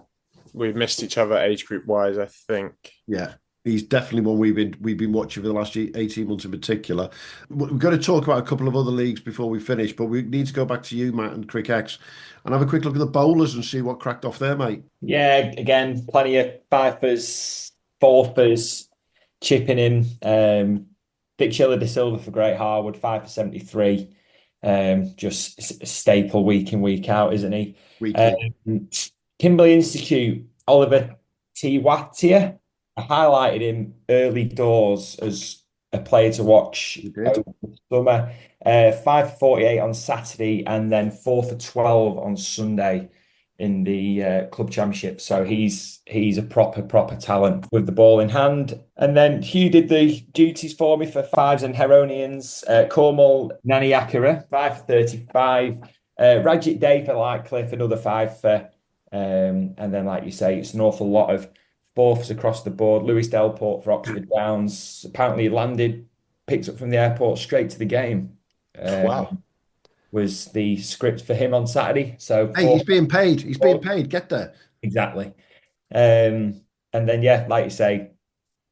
We've missed each other age group wise, I think. Yeah. He's definitely one we've been watching for the last 18 months in particular. We've got to talk about a couple of other leagues before we finish, but we need to go back to you, Matt, and Cric X, and have a quick look at the bowlers and see what cracked off there, mate. Yeah, again, plenty of fifers, fourthers chipping in. Dick Chiller de Silva for Great Harwood, 5 for 73. Just a staple week in, week out, isn't he? Kimberley Institute, Oliver Tiwatia. I highlighted him early doors as a player to watch over the summer. 5 for 48 on Saturday and then 4 for 12 on Sunday in the club championship. So he's a proper talent with the ball in hand. And then Hugh did the duties for me for fives and Heronians. Cornwall Naniakara, 5 for 35. Rajit Day for Lightcliffe, another 5 for. And then, like you say, it's an awful lot of fourths across the board. Lewis Delport for Oxford Downs. Apparently landed, picked up from the airport straight to the game. Wow. Was the script for him on Saturday. So hey, he's being paid. He's being paid. Get there. Exactly. And then, yeah, like you say,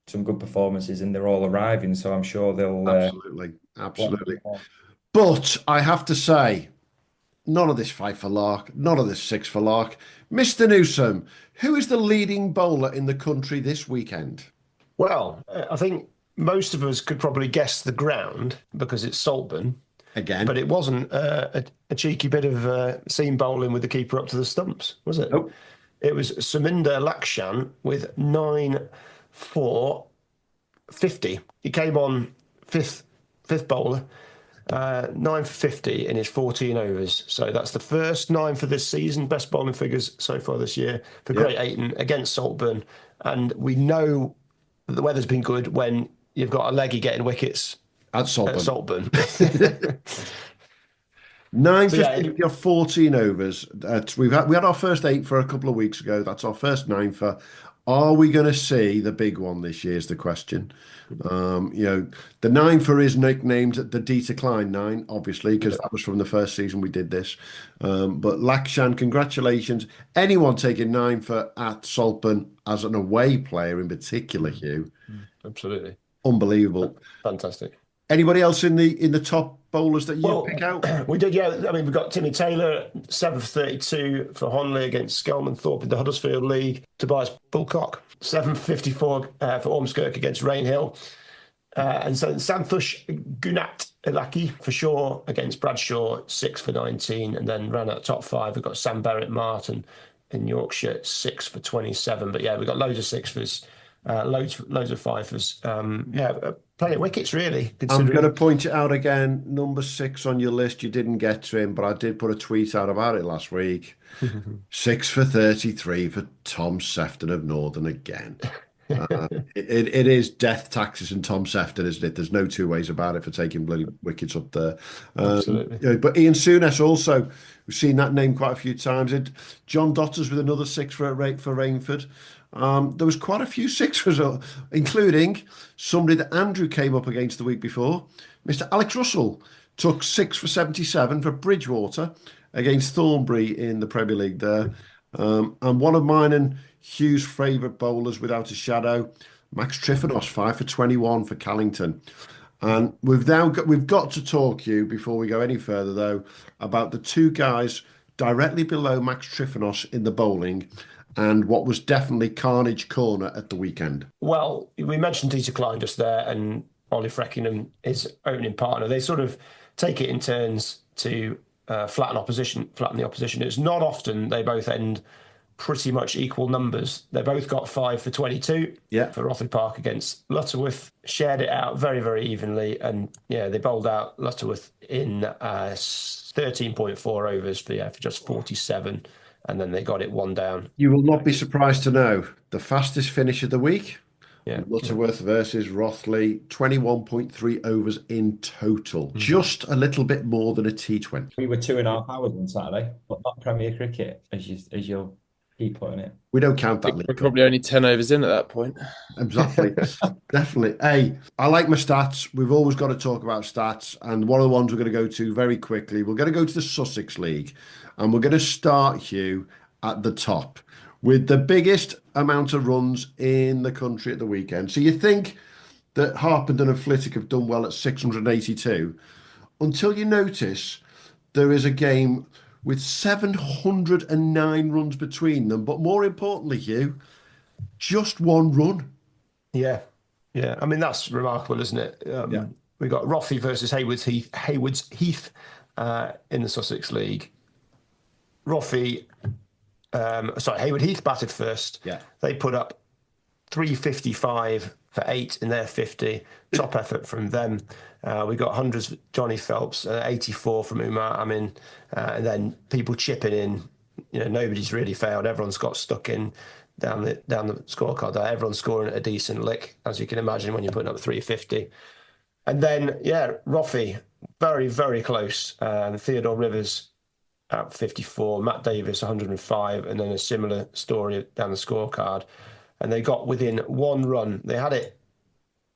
some good performances and they're all arriving. So I'm sure they'll... Absolutely. But I have to say, none of this 5 for Lark, none of this 6 for Lark. Mr. Newsome, who is the leading bowler in the country this weekend? Well, I think most of us could probably guess the ground because it's Saltburn. Again. But it wasn't a cheeky bit of seam bowling with the keeper up to the stumps, was it? Nope. It was Suminder Lakshan with 9 for 50. He came on fifth bowler, 9 for 50 in his 14 overs. So that's the first 9 for this season. Best bowling figures so far this year for Great Ayton against Saltburn. And we know that the weather's been good when you've got a leggy getting wickets at Saltburn. 9 for 50 or 14 overs. We had our first 8 for a couple of weeks ago. That's our first 9 for. Are we going to see the big one this year is the question. The 9 for is nicknamed the Dieter Klein 9, obviously, because that was from the first season we did this. But Lakshan, congratulations. Anyone taking 9 for at Saltburn as an away player in particular, Hugh. Absolutely. Unbelievable. Fantastic. Anybody else in the top bowlers that you pick out? We did, yeah. I mean, we've got Timmy Taylor, 7 for 32 for Honley against Skelmanthorpe in the Huddersfield League. Tobias Bulcock, 7 for 54 for Ormskirk against Rainhill. And so Santhush Gunat Ilaki for Shaw against Bradshaw, 6 for 19. And then round out the top 5, we've got Sam Barrett Martin in Yorkshire, 6 for 27. But yeah, we've got loads of 6-fers. Loads of 5-ers. Plenty of wickets, really. I'm going to point it out again. Number 6 on your list. You didn't get to him, but I did put a tweet out about it last week. 6 for 33 for Tom Sefton of Northern again. It is death taxes and Tom Sefton, isn't it? There's no two ways about it for taking bloody wickets up there. Absolutely. But Ian Souness also, we've seen that name quite a few times. John Dotters with another 6 for Rainford. There was quite a few 6-ers, including somebody that Andrew came up against the week before. Mr. Alex Russell took 6 for 77 for Bridgewater against Thornbury in the Premier League there. And one of mine and Hugh's favourite bowlers, without a shadow, Max Tryphanos, 5 for 21 for Callington. And we've got to talk, Hugh, before we go any further, though, about the 2 guys directly below Max Tryphanos in the bowling and what was definitely Carnage Corner at the weekend. Well, we mentioned Dieter Klein just there and Ollie Freckenham, his opening partner. They sort of take it in turns to flatten the opposition. It's not often they both end pretty much equal numbers. They both got 5 for 22 for Rothley Park against Lutterworth. Shared it out very, very evenly. And they bowled out Lutterworth in 13.4 overs for just 47. And then they got it 1 down. You will not be surprised to know the fastest finish of the week. Lutterworth versus Rothley, 21.3 overs in total. Just a little bit more than a T20. We were 2.5 hours on Saturday, but not Premier Cricket, as you'll keep putting it. We don't count that. We're probably only 10 overs in at that point. Exactly. Definitely. Hey, I like my stats. We've always got to talk about stats. And one of the ones we're going to go to very quickly, we're going to go to the Sussex League. And we're going to start, Hugh, at the top with the biggest amount of runs in the country at the weekend. So you think that Harpenden and Flitwick have done well at 682 until you notice there is a game with 709 runs between them. But more importantly, Hugh, just 1 run. Yeah. I mean, that's remarkable, isn't it? We got Rothy versus Haywards Heath in the Sussex League. Rothy Hayward Heath batted first. Yeah. They put up 355 for 8 in their 50. Top effort from them. We got hundreds. Johnny Phelps, 84 from Umar Amin, and then people chipping in. Nobody's really failed. Everyone's got stuck in down the scorecard. Everyone's scoring at a decent lick, as you can imagine when you're putting up 350. And then, Roffey, very, very close. Theodore Rivers at 54, Matt Davis 105, and then a similar story down the scorecard. And they got within one run. They had it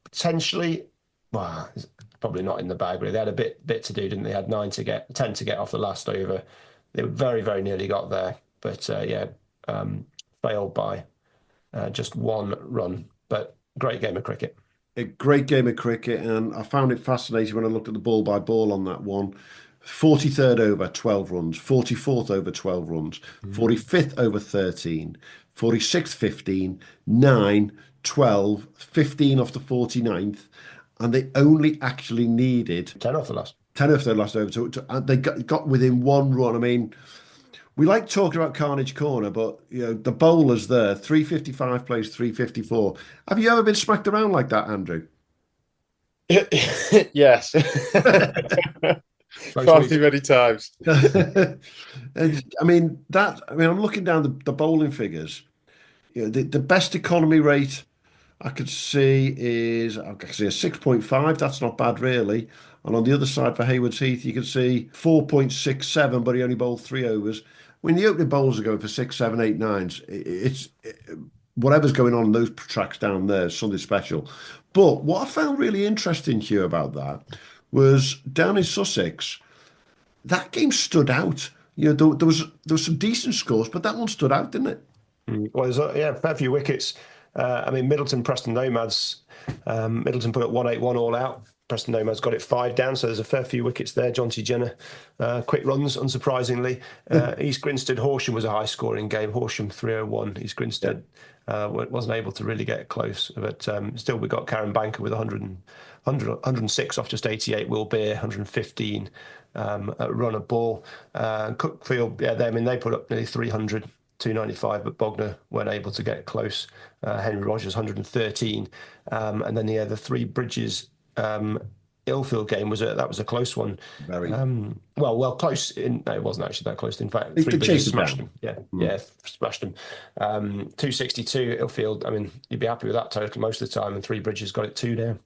potentially, probably not in the bag, but they had a bit to do, didn't they? They had 10 to get off the last over. They very, very nearly got there, but failed by just one run. But great game of cricket. A great game of cricket, and I found it fascinating when I looked at the ball by ball on that one. 43rd over, 12 runs. 44th over, 12 runs. 45th over, 13. 46th, 15. 9, 12, 15 off the 49th. And they only actually needed 10 off the last. 10 off their last over. And they got within one run. I mean, we like talking about Carnage Corner, but the bowlers there, 355 plays 354. Have you ever been smacked around like that, Andrew? Yes. Far too many times. I'm looking down the bowling figures. The best economy rate I could see is a 6.5. That's not bad, really. And on the other side for Haywards Heath, you can see 4.67, but he only bowled 3 overs. When the opening bowls are going for 6, 7, 8, 9s, it's whatever's going on in those tracks down there is something special. But what I found really interesting, Hugh, about that was down in Sussex, that game stood out. There was some decent scores, but that one stood out, didn't it? Well, there's fair few wickets. Middleton, Preston Nomads. Middleton put up 181 all out. Preston Nomads got it 5 down, so there's a fair few wickets there. John T. Jenner, quick runs, unsurprisingly. East Grinstead, Horsham was a high-scoring game. Horsham 301. East Grinstead wasn't able to really get close, but still we got Karen Banker with 106 off just 88. Will Beer 115 run a ball. Cookfield, they put up nearly 300. 295, but Bogner weren't able to get close. Henry Rogers 113, and then the Three Bridges Ilfield game was a close one. Very close. It wasn't actually that close. In fact, Three Bridges smashed them. Smashed them. 262 Ilfield. You'd be happy with that total most of the time, and Three Bridges got it 2 down.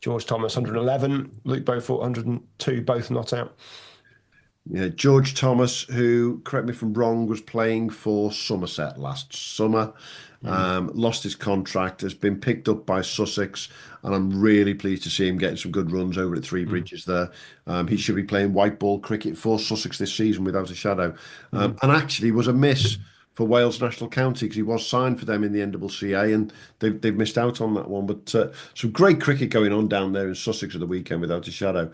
George Thomas 111, Luke Beaufort 102, both not out. Yeah, George Thomas, who, correct me if I'm wrong, was playing for Somerset last summer, lost his contract, has been picked up by Sussex, and I'm really pleased to see him getting some good runs over at Three Bridges there. He should be playing white ball cricket for Sussex this season without a shadow. And actually was a miss for Wales National County because he was signed for them in the NCCA, and they've missed out on that one. But some great cricket going on down there in Sussex at the weekend without a shadow.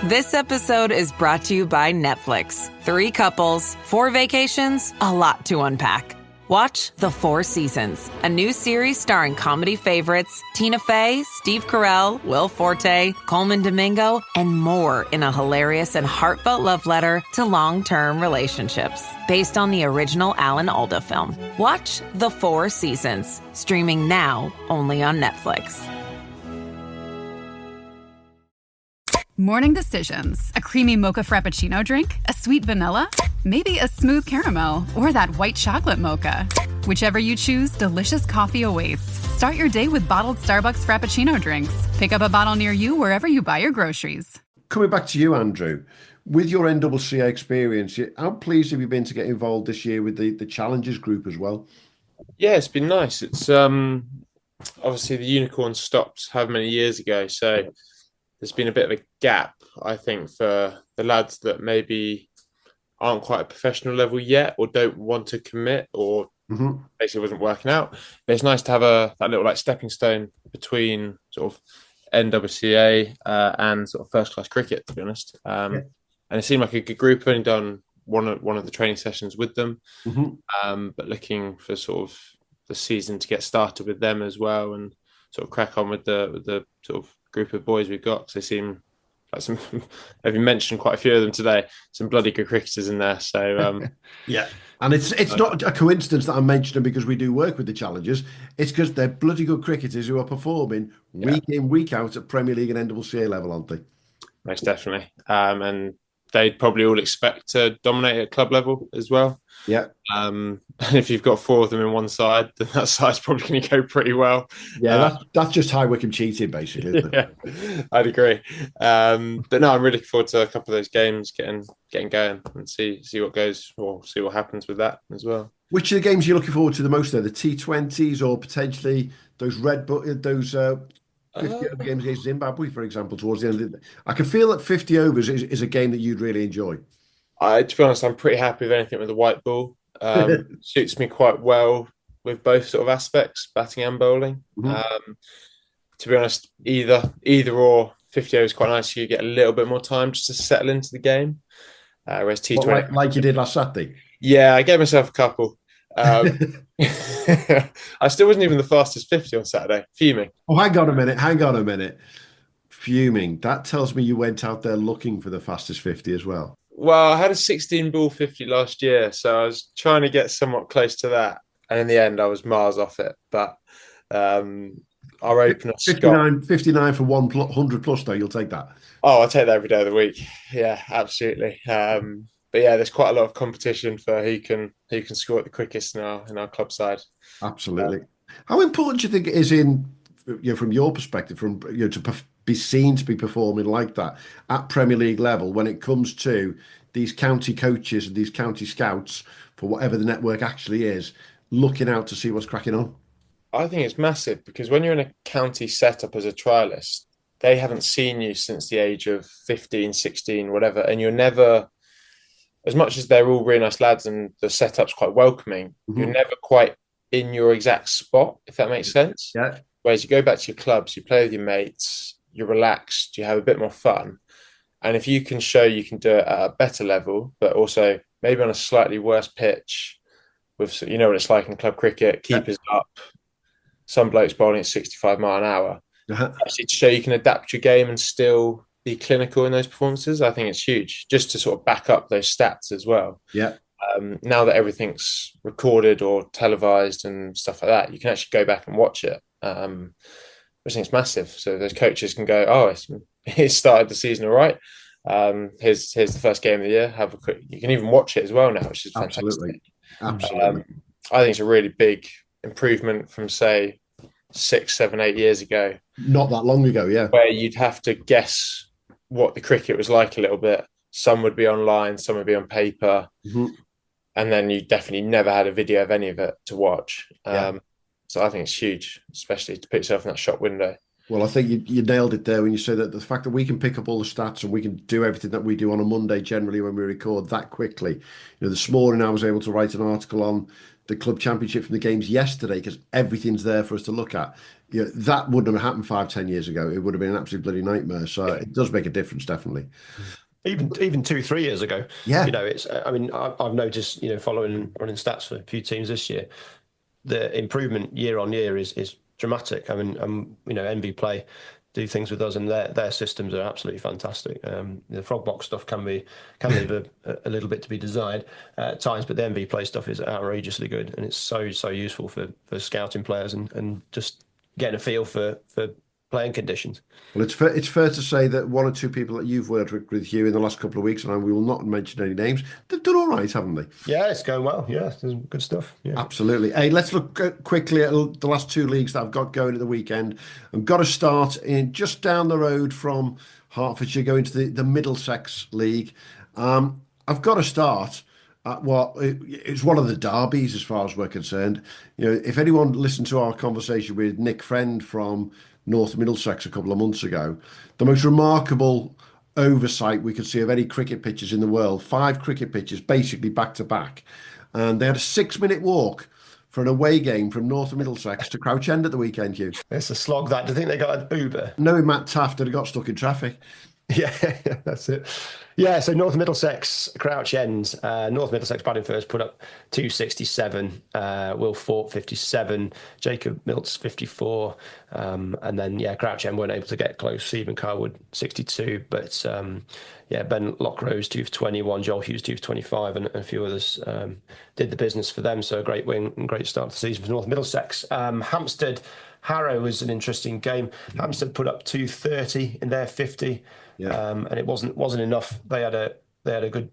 This episode is brought to you by Netflix. 3 couples, 4 vacations, a lot to unpack. Watch The 4 Seasons, a new series starring comedy favorites Tina Fey, Steve Carell, Will Forte, Coleman Domingo, and more in a hilarious and heartfelt love letter to long-term relationships. Based on the original Alan Alda film. Watch The 4 Seasons, streaming now only on Netflix. Morning decisions. A creamy mocha frappuccino drink? A sweet vanilla? Maybe a smooth caramel or that white chocolate mocha. Whichever you choose, delicious coffee awaits. Start your day with bottled Starbucks Frappuccino drinks. Pick up a bottle near you wherever you buy your groceries. Coming back to you, Andrew, with your NCCA experience, how pleased have you been to get involved this year with the Challengers group as well? Yeah, it's been nice. It's obviously the Unicorn stopped however many years ago, so there's been a bit of a gap, I think, for the lads that maybe aren't quite at professional level yet or don't want to commit or basically wasn't working out. But it's nice to have that little stepping stone between sort of NCCA and sort of first class cricket, to be honest. And it seemed like a good group. I've only done one of the training sessions with them, but looking for sort of the season to get started with them as well and sort of crack on with the sort of group of boys we've got, because they seem like some. Have you mentioned quite a few of them today? Some bloody good cricketers in there. So yeah, and it's not a coincidence that I'm mentioning because we do work with the challengers. It's because they're bloody good cricketers who are performing week in, week out at Premier League and NCCA level, aren't they? Most definitely, and they'd probably all expect to dominate at club level as well. Yeah. And if you've got 4 of them in one side, then that side's probably going to go pretty well. Yeah, that's just High Wycombe cheating, basically, isn't it? Yeah, I'd agree. But no, I'm really looking forward to a couple of those games getting going and see what goes, or see what happens with that as well. Which of the games are you looking forward to the most? There, the T20s or potentially those 50 over games against Zimbabwe, for example, towards the end of I can feel that 50 overs is a game that you'd really enjoy. To be honest, I'm pretty happy with anything with the white ball. Suits me quite well with both sort of aspects, batting and bowling. Mm-hmm. To be honest, either or 50 overs is quite nice. You get a little bit more time just to settle into the game. Whereas T20, like you did last Saturday. Yeah, I gave myself a couple. I still wasn't even the fastest 50 on Saturday. Fuming. Oh, hang on a minute. Fuming. That tells me you went out there looking for the fastest 50 as well. Well, I had a 16 ball 50 last year, so I was trying to get somewhat close to that. And in the end, I was miles off it. But our opener, 59 for 100 plus, though, you'll take that. Oh, I'll take that every day of the week. Yeah, absolutely. But yeah, there's quite a lot of competition for who can score at the quickest in our club side. Absolutely. How important do you think it is from your perspective, to be seen to be performing like that at Premier League level when it comes to these county coaches and these county scouts, for whatever the network actually is, looking out to see what's cracking on? I think it's massive, because when you're in a county setup as a trialist, they haven't seen you since the age of 15, 16, whatever, and you're never, as much as they're all really nice lads and the setup's quite welcoming, you're never quite in your exact spot, if that makes sense. Yeah. Whereas you go back to your clubs, you play with your mates, you're relaxed, you have a bit more fun. And if you can show you can do it at a better level, but also maybe on a slightly worse pitch, with, you know what it's like in club cricket, keepers up, some blokes bowling at 65 mile an hour. Actually, to show you can adapt your game and still be clinical in those performances, I think it's huge, just to sort of back up those stats as well. Yeah. Now that everything's recorded or televised and stuff like that, you can actually go back and watch it. I think it's massive. So those coaches can go, oh, it's started the season all right. Here's the first game of the year. Have a quick. You can even watch it as well now, which is fantastic. Absolutely. I think it's a really big improvement from, say, 6, 7, 8 years ago. Not that long ago, yeah. Where you'd have to guess what the cricket was like a little bit. Some would be online, some would be on paper. Mm-hmm. And then you definitely never had a video of any of it to watch. So I think it's huge, especially to put yourself in that shop window. Well, I think you nailed it there when you say that the fact that we can pick up all the stats and we can do everything that we do on a Monday generally when we record that quickly. This morning I was able to write an article on the club championship from the games yesterday because everything's there for us to look at. That wouldn't have happened 5-10 years ago. It would have been an absolute bloody nightmare. So it does make a difference, definitely. Even 2-3 years ago. Yeah. It's. I mean, I've noticed. Following running stats for a few teams this year, the improvement year on year is dramatic. I mean, NV Play do things with us, and their systems are absolutely fantastic. The frog box stuff can leave a little bit to be desired at times, but the NV Play stuff is outrageously good, and it's so useful for scouting players and just getting a feel for playing conditions. Well, it's fair to say that one or two people that you've worked with Hugh in the last couple of weeks, and we will not mention any names, they've done all right, haven't they? Yeah, it's going well. Yeah, there's good stuff. Yeah. Absolutely. Hey, let's look quickly at the last 2 leagues that I've got going at the weekend. I've got to start in just down the road from Hertfordshire, going to the Middlesex League. I've got to start at it's one of the derbies as far as we're concerned. If anyone listened to our conversation with Nick Friend from North Middlesex a couple of months ago, the most remarkable oversight we could see of any cricket pitches in the world, 5 cricket pitches basically back to back, and they had a 6-minute walk for an away game from North Middlesex to Crouch End at the weekend, Hugh. It's a slog that. Do you think they got an Uber? No, Matt Taaffe had got stuck in traffic. Yeah, that's it. Yeah, so North Middlesex, Crouch End. North Middlesex batting first, put up 267. Will Fort 57. Jacob Milts 54. And then, Crouch End weren't able to get close. Stephen Carwood 62. But Ben Lockrose 2 for 21. Joel Hughes 2 for 25. And a few others did the business for them. So a great win and great start to the season for North Middlesex. Hampstead Harrow was an interesting game. Hampstead put up 230 in their 50. Yeah. And it wasn't enough. They had a good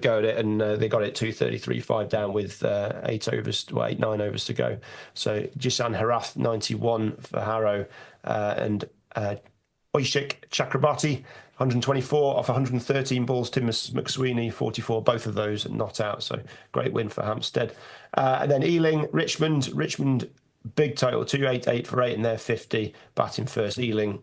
go at it, and they got it 233-5 down with 9 overs to go. So Jisan Herath 91 for Harrow, and Oishik Chakrabarti 124 off 113 balls. Tim McSweeney 44. Both of those not out. So great win for Hampstead. And then Ealing, Richmond. Big total 288 for 8 in their 50. Batting first. Ealing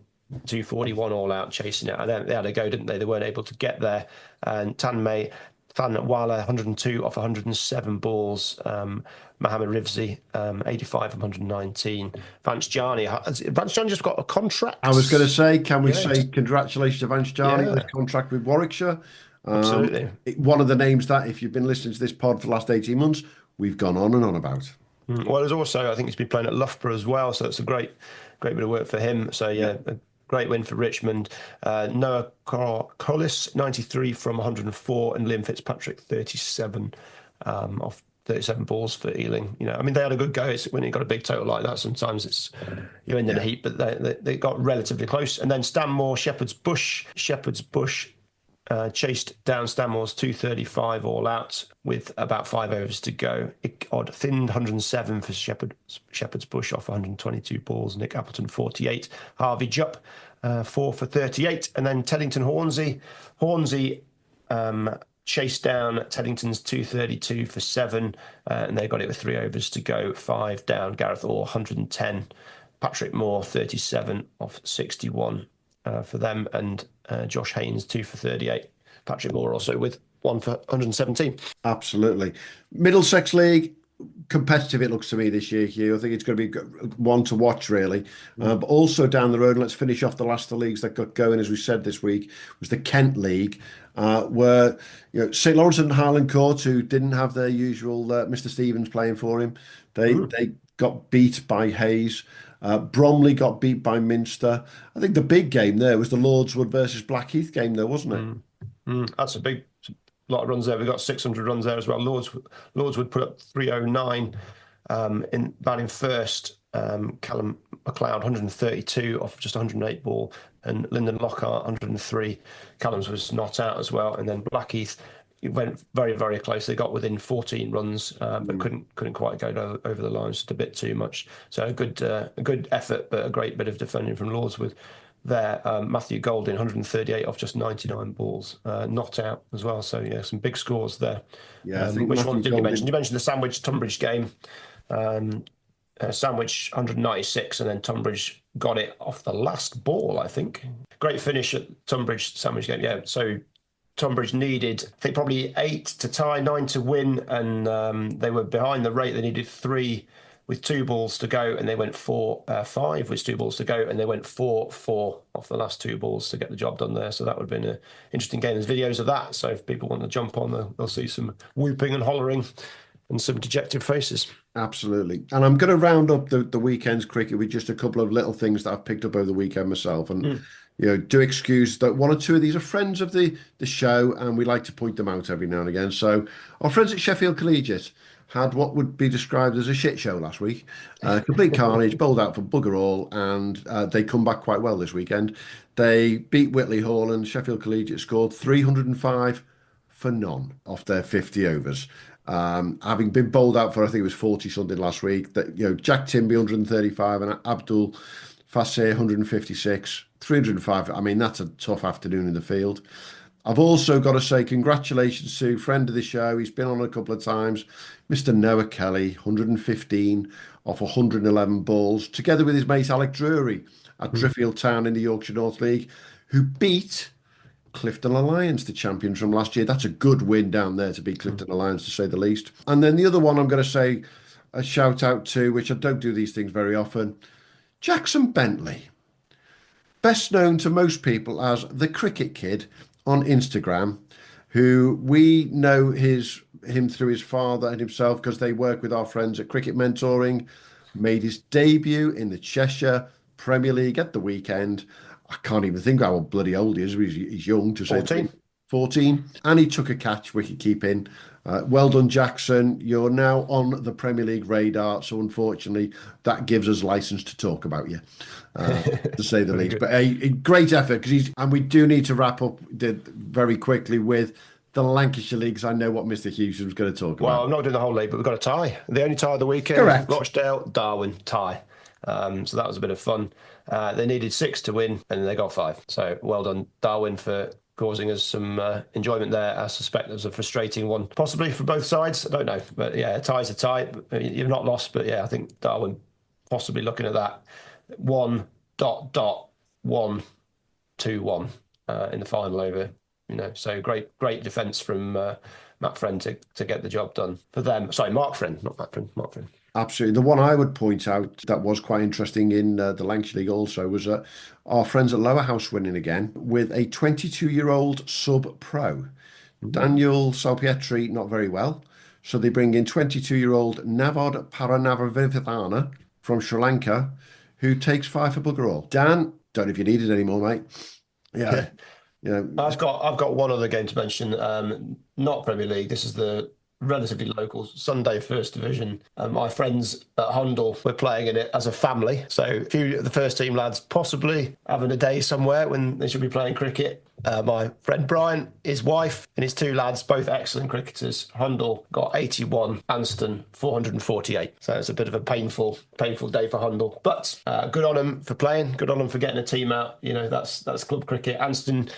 241 all out, chasing it. And they had a go, didn't they? They weren't able to get there. And Tanwala 102 off 107 balls. Mohammed Rivzi 85 from 119. Vance Jani just got a contract. I was going to say, can we say congratulations to Vance Jani on his contract with Warwickshire? Absolutely. One of the names that, if you've been listening to this pod for the last 18 months, we've gone on and on about. Well, there's also, I think he's been playing at Loughborough as well, so it's a great bit of work for him. So, a great win for Richmond. Noah Collis, 93 from 104, and Liam Fitzpatrick, 37 off 37 balls for Ealing. They had a good go. It's when you got a big total like that, sometimes it's you end in a heap, but they got relatively close. And then Stanmore, Shepherd's Bush chased down Stanmore's 235 all out with about 5 overs to go. Odd thinned 107 for Shepherd's Bush off 122 balls. Nick Appleton 48. Harvey Jupp 4 for 38. And then Teddington Hornsey chased down Teddington's 232 for 7. And they got it with 3 overs to go. 5 down. Gareth Orr 110. Patrick Moore 37 off 61 for them. And Josh Haynes 2 for 38. Patrick Moore also with 1 for 117. Absolutely. Middlesex League, competitive it looks to me this year, Hugh. I think it's going to be one to watch, really. But also down the road, let's finish off the last of the leagues that got going, as we said this week, was the Kent League, where St Lawrence and Highland Court, who didn't have their usual Mr. Stevens playing for him, they got beat by Hayes. Bromley got beat by Minster. I think the big game there was the Lordswood versus Blackheath game, though, wasn't it? That's a lot of runs there. We got 600 runs there as well. Lordswood put up 309 in batting first. Callum McLeod 132 off just 108 ball, and Lyndon Lockhart 103. Callum's was not out as well, and then Blackheath. It went very, very close. They got within 14 runs, but couldn't quite go over the line. Just a bit too much. So a good effort, but a great bit of defending from Lordswood there. Matthew Golding, 138 off just 99 balls, not out as well. So some big scores there. Yeah, which one did you mention? You mentioned the Sandwich Tunbridge game. Sandwich 196, and then Tunbridge got it off the last ball, I think. Great finish at Tunbridge Sandwich game. Yeah, so Tunbridge needed, I think, probably 8 to tie, 9 to win, and they were behind the rate. They needed 3 with 2 balls to go, and they went 4-5 with 2 balls to go, and they went 4-4 off the last 2 balls to get the job done there. So that would have been an interesting game. There's videos of that, so if people want to jump on, they'll see some whooping and hollering and some dejected faces. Absolutely. And I'm going to round up the weekend's cricket with just a couple of little things that I've picked up over the weekend myself. And do excuse that 1 or 2 of these are friends of the show, and we like to point them out every now and again. So our friends at Sheffield Collegiate had what would be described as a shit show last week. Complete carnage, bowled out for bugger all, and they come back quite well this weekend. They beat Whitley Hall, and Sheffield Collegiate scored 305 for none off their 50 overs. Having been bowled out for, I think it was 40 something last week. That Jack Timby 135 and Abdul Faseh 156, 305. I mean, that's a tough afternoon in the field. I've also got to say congratulations to friend of the show. He's been on a couple of times, Mr. Noah Kelly, 115 off 111 balls, together with his mate Alec Drury at Driffield Town in the Yorkshire North League, who beat Clifton Alliance, the champions from last year. That's a good win down there to beat Clifton Alliance, to say the least. And then the other one I'm going to say a shout out to, which I don't do these things very often, Jackson Bentley. best known to most people as the Cricket Kid on Instagram, who we know him through his father and himself because they work with our friends at Cricket Mentoring. Made his debut in the Cheshire Premier League at the weekend. I can't even think how bloody old he is. He's young to say 14. 14. And he took a catch, wicket keeping. Well done, Jackson. You're now on the Premier League radar. So unfortunately, that gives us license to talk about you, to say the least. But a great effort, and we do need to wrap up very quickly with the Lancashire Leagues. I know what Mr. Hughes was going to talk about. Well, I'm not doing the whole league, but we've got a tie. The only tie of the weekend. Correct. Rochdale, Darwin, tie. So that was a bit of fun. They needed 6 to win, and they got 5. So well done, Darwin, for causing us some enjoyment there. I suspect it was a frustrating one, possibly for both sides. I don't know. But yeah, a tie's a tie. You've not lost, but yeah, I think Darwin possibly looking at that 1.121 in the final over. So great defence from Matt Friend to get the job done for them. Sorry, Mark Friend, not Matt Friend. Mark Friend. Absolutely. The one I would point out that was quite interesting in the Lancashire League also was our friends at Lower House winning again with a 22-year-old sub-pro. Daniel Salpietri not very well. So they bring in 22-year-old Navod Paranavavidhana from Sri Lanka, who takes 5 for bugger all. Dan, don't know if you need it anymore, mate. Yeah. I've got one other game to mention. Not Premier League. This is the relatively local Sunday First Division. My friends at Hundle were playing in it as a family. So a few of the first team lads possibly having a day somewhere when they should be playing cricket. My friend Brian, his wife, and his 2 lads, both excellent cricketers. Hundle got 81, Anston 448. So it's a bit of a painful day for Hundle. But good on them for playing. Good on them for getting a team out. That's club cricket. Anston,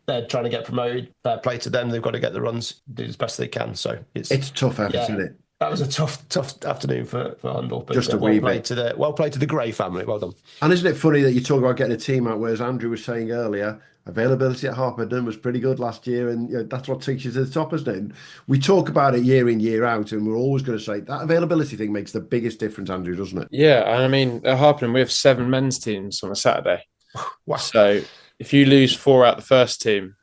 they're trying to get promoted. Fair play to them. They've got to get the runs, do as best they can. So it's tough effort, isn't it? That was a tough afternoon for Hundle. But Just a well wee played bit. well played to the Gray family. Well done. And isn't it funny that you talk about getting a team out, whereas Andrew was saying earlier, availability at Harpenden was pretty good last year, and that's what takes you to the top, isn't it? And we talk about it year in, year out, and we're always going to say that availability thing makes the biggest difference, Andrew, doesn't it? Yeah, and I mean, at Harpenden, we have 7 men's teams on a Saturday. Wow. So if you lose 4 out the first team,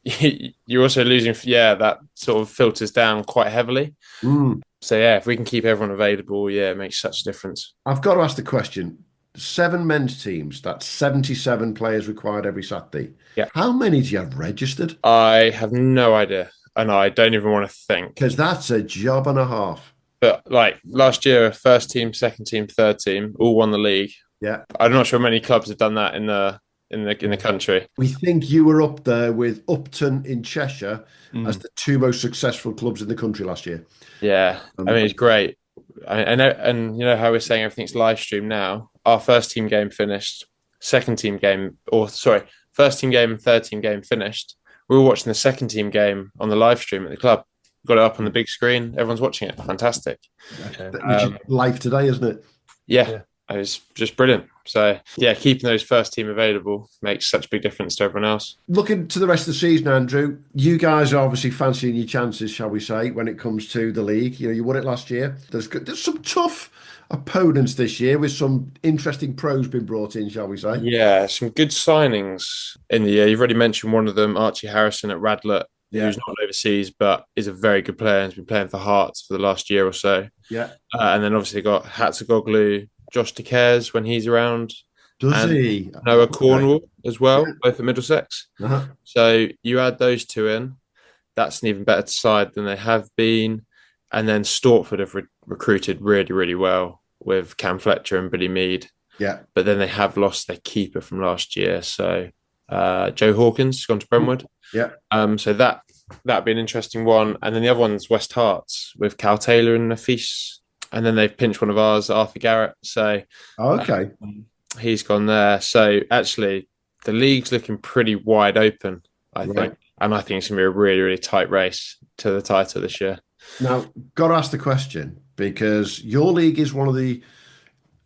you're also losing, that sort of filters down quite heavily. So yeah, if we can keep everyone available, it makes such a difference. I've got to ask the question, 7 men's teams, that's 77 players required every Saturday. Yeah. How many do you have registered? I have no idea, and I don't even want to think. Because that's a job and a half. But like last year, first team, second team, third team, all won the league. Yeah. I'm not sure many clubs have done that in the country. We think you were up there with Upton in Cheshire as the 2 most successful clubs in the country last year. Yeah, I mean, it's great. And you know how we're saying everything's live streamed now? Our first team game finished, first team game and third team game finished. We were watching the second team game on the live stream at the club. Got it up on the big screen. Everyone's watching it. Fantastic. Which is live today, isn't it? Yeah. It was just brilliant. So, keeping those first team available makes such a big difference to everyone else. Looking to the rest of the season, Andrew, you guys are obviously fancying your chances, shall we say, when it comes to the league. You won it last year. There's some tough opponents this year with some interesting pros being brought in, shall we say? Yeah, some good signings in the year. You've already mentioned one of them, Archie Harrison at Radlett, who's not overseas, but is a very good player and has been playing for Hearts for the last year or so. Yeah. And then obviously got Hatzagoglu, Josh DeCares when he's around. Does he? Noah Cornwall as well, both at Middlesex. Uh-huh. So you add those 2 in, that's an even better side than they have been. And then Stortford have recruited really, really well with Cam Fletcher and Billy Mead. Yeah. But then they have lost their keeper from last year. So Joe Hawkins has gone to Brentwood. Yeah. So that'd be an interesting one. And then the other one's West Hearts with Cal Taylor and Nafis. And then they've pinched one of ours, Arthur Garrett. So okay, he's gone there. So actually, the league's looking pretty wide open, I think. And I think it's going to be a really, really tight race to the title this year. Now, got to ask the question, because your league is one of the...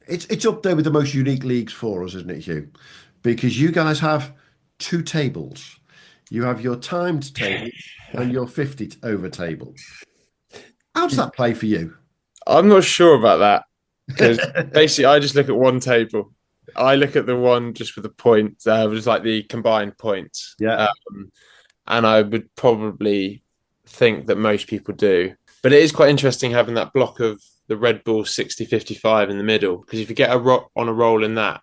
It's up there with the most unique leagues for us, isn't it, Hugh? Because you guys have 2 tables. You have your timed table and your 50 over table. How does that play for you? I'm not sure about that, because basically I just look at one table I look at the one just with the points, just like the combined points. Yeah. And I would probably think that most people do. But it is quite interesting having that block of the Red Bull 60-55 in the middle, because if you get on a roll in that,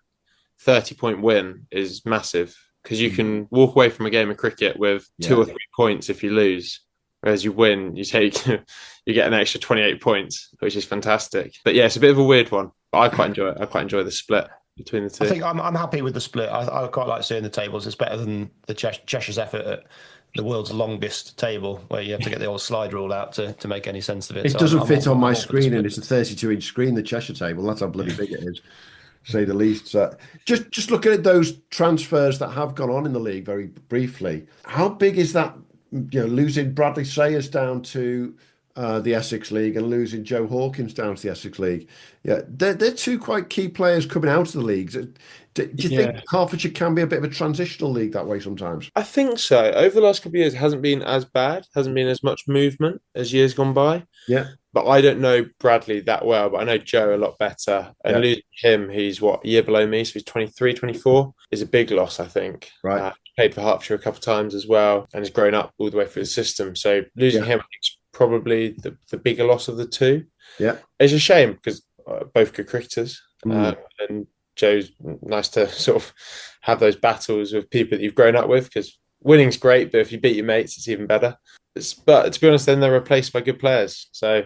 30-point win is massive, because you can walk away from a game of cricket with 2 or 3 points if you lose. Whereas you win, you get an extra 28 points, which is fantastic. But yeah, it's a bit of a weird one, but I quite enjoy it. I quite enjoy the split between the two. I think I'm happy with the split. I quite like seeing the tables. It's better than the Cheshire's effort at the world's longest table, where you have to get the old slide rule out to make any sense of it. It doesn't fit on my screen, and it's a 32-inch screen, the Cheshire table. That's how bloody big it is, to say the least. Just looking at those transfers that have gone on in the league very briefly, how big is that? Losing Bradley Sayers down to the Essex League and losing Joe Hawkins down to the Essex League. Yeah, they're two quite key players coming out of the leagues. Do you think Hertfordshire can be a bit of a transitional league that way sometimes? I think so. Over the last couple of years, it hasn't been as bad, hasn't been as much movement as years gone by. Yeah. But I don't know Bradley that well, but I know Joe a lot better. And losing him, he's a year below me, so he's 23, 24, is a big loss, I think. Right. Played for Hertfordshire a couple of times as well, and has grown up all the way through the system. So losing him is probably the bigger loss of the two. Yeah. It's a shame because both good cricketers. And Joe's nice to sort of have those battles with people that you've grown up with, because winning's great, but if you beat your mates, it's even better. But to be honest, then they're replaced by good players. So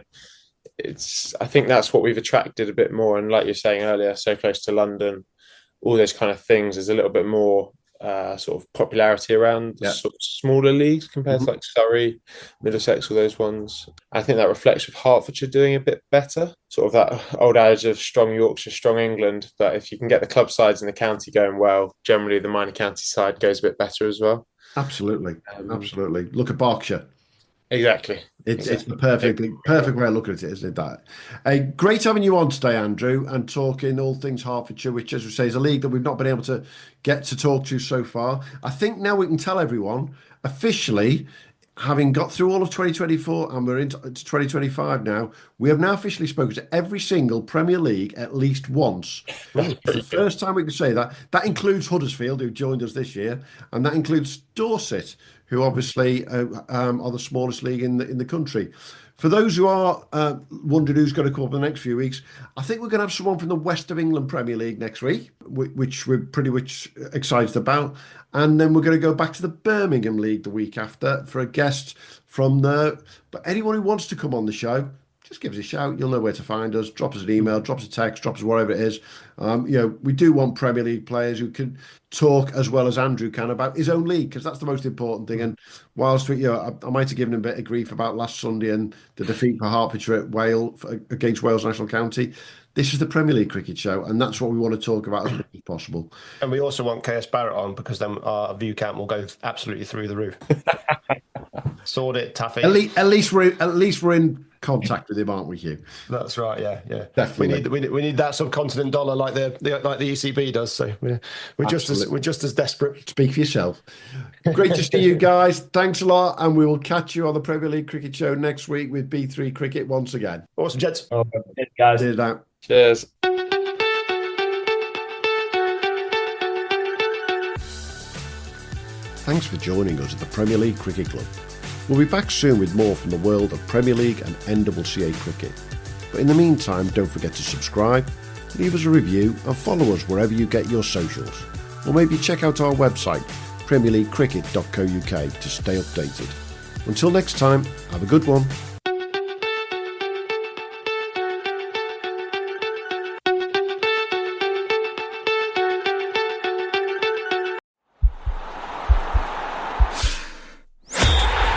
I think that's what we've attracted a bit more. And like you were saying earlier, so close to London, all those kind of things, there's a little bit more sort of popularity around the sort of smaller leagues compared to like Surrey, Middlesex, all those ones. I think that reflects with Hertfordshire doing a bit better, sort of that old adage of strong Yorkshire, strong England. But if you can get the club sides in the county going well, generally the minor county side goes a bit better as well. Absolutely. Look at Berkshire. Exactly. It's the perfect way of looking at it, isn't it? That great having you on today, Andrew, and talking all things Hertfordshire, which, as we say, is a league that we've not been able to get to talk to so far. I think now we can tell everyone officially, having got through all of 2024 and we're into 2025 now, we have now officially spoken to every single Premier League at least once. It's the first time we can say that. That includes Huddersfield, who joined us this year, and that includes Dorset, who obviously are the smallest league in the country. For those who are wondering who's going to come up in the next few weeks, I think we're going to have someone from the West of England Premier League next week, which we're pretty much excited about. And then we're going to go back to the Birmingham League the week after for a guest from there. But anyone who wants to come on the show, just give us a shout. You'll know where to find us. Drop us an email, drop us a text, drop us whatever it is. We do want Premier League players who can talk as well as Andrew can about his own league, because that's the most important thing. And whilst I might have given him a bit of grief about last Sunday and the defeat for Hertfordshire against Wales National County, this is the Premier League cricket show, and that's what we want to talk about as much as possible. And we also want KS Barrett on, because then our view count will go absolutely through the roof. Sort it, Taaffe. At least we're in contact with him, aren't we, Hugh? That's right. Yeah. Definitely. We need that subcontinent dollar like the ECB does. So we're just as desperate. Speak for yourself. Great to see you guys. Thanks a lot, and we will catch you on the Premier League Cricket Show next week with B3 Cricket once again. Awesome, gents. Guys. Cheers now. Cheers. Thanks for joining us at the Premier League Cricket Club. We'll be back soon with more from the world of Premier League and NCCA cricket. But in the meantime, don't forget to subscribe, leave us a review and follow us wherever you get your socials. Or maybe check out our website, premierleaguecricket.co.uk, to stay updated. Until next time, have a good one.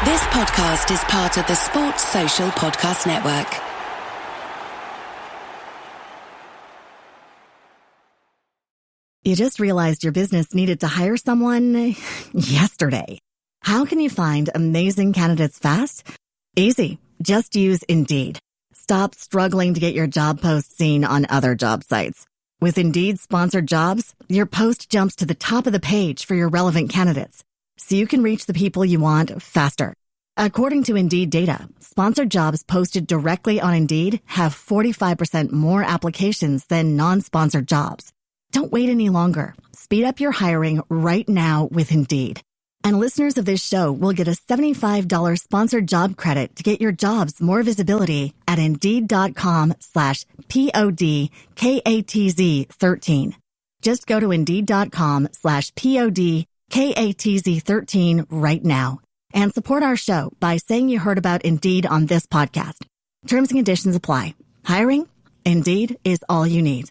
This podcast is part of the Sports Social Podcast Network. You just realized your business needed to hire someone yesterday. How can you find amazing candidates fast? Easy. Just use Indeed. Stop struggling to get your job post seen on other job sites. With Indeed sponsored jobs, your post jumps to the top of the page for your relevant candidates, so you can reach the people you want faster. According to Indeed data, sponsored jobs posted directly on Indeed have 45% more applications than non-sponsored jobs. Don't wait any longer. Speed up your hiring right now with Indeed. And listeners of this show will get a $75 sponsored job credit to get your jobs more visibility at Indeed.com/PODKATZ13. Just go to Indeed.com/PODKATZ13 right now and support our show by saying you heard about Indeed on this podcast. Terms and conditions apply. Hiring? Indeed is all you need.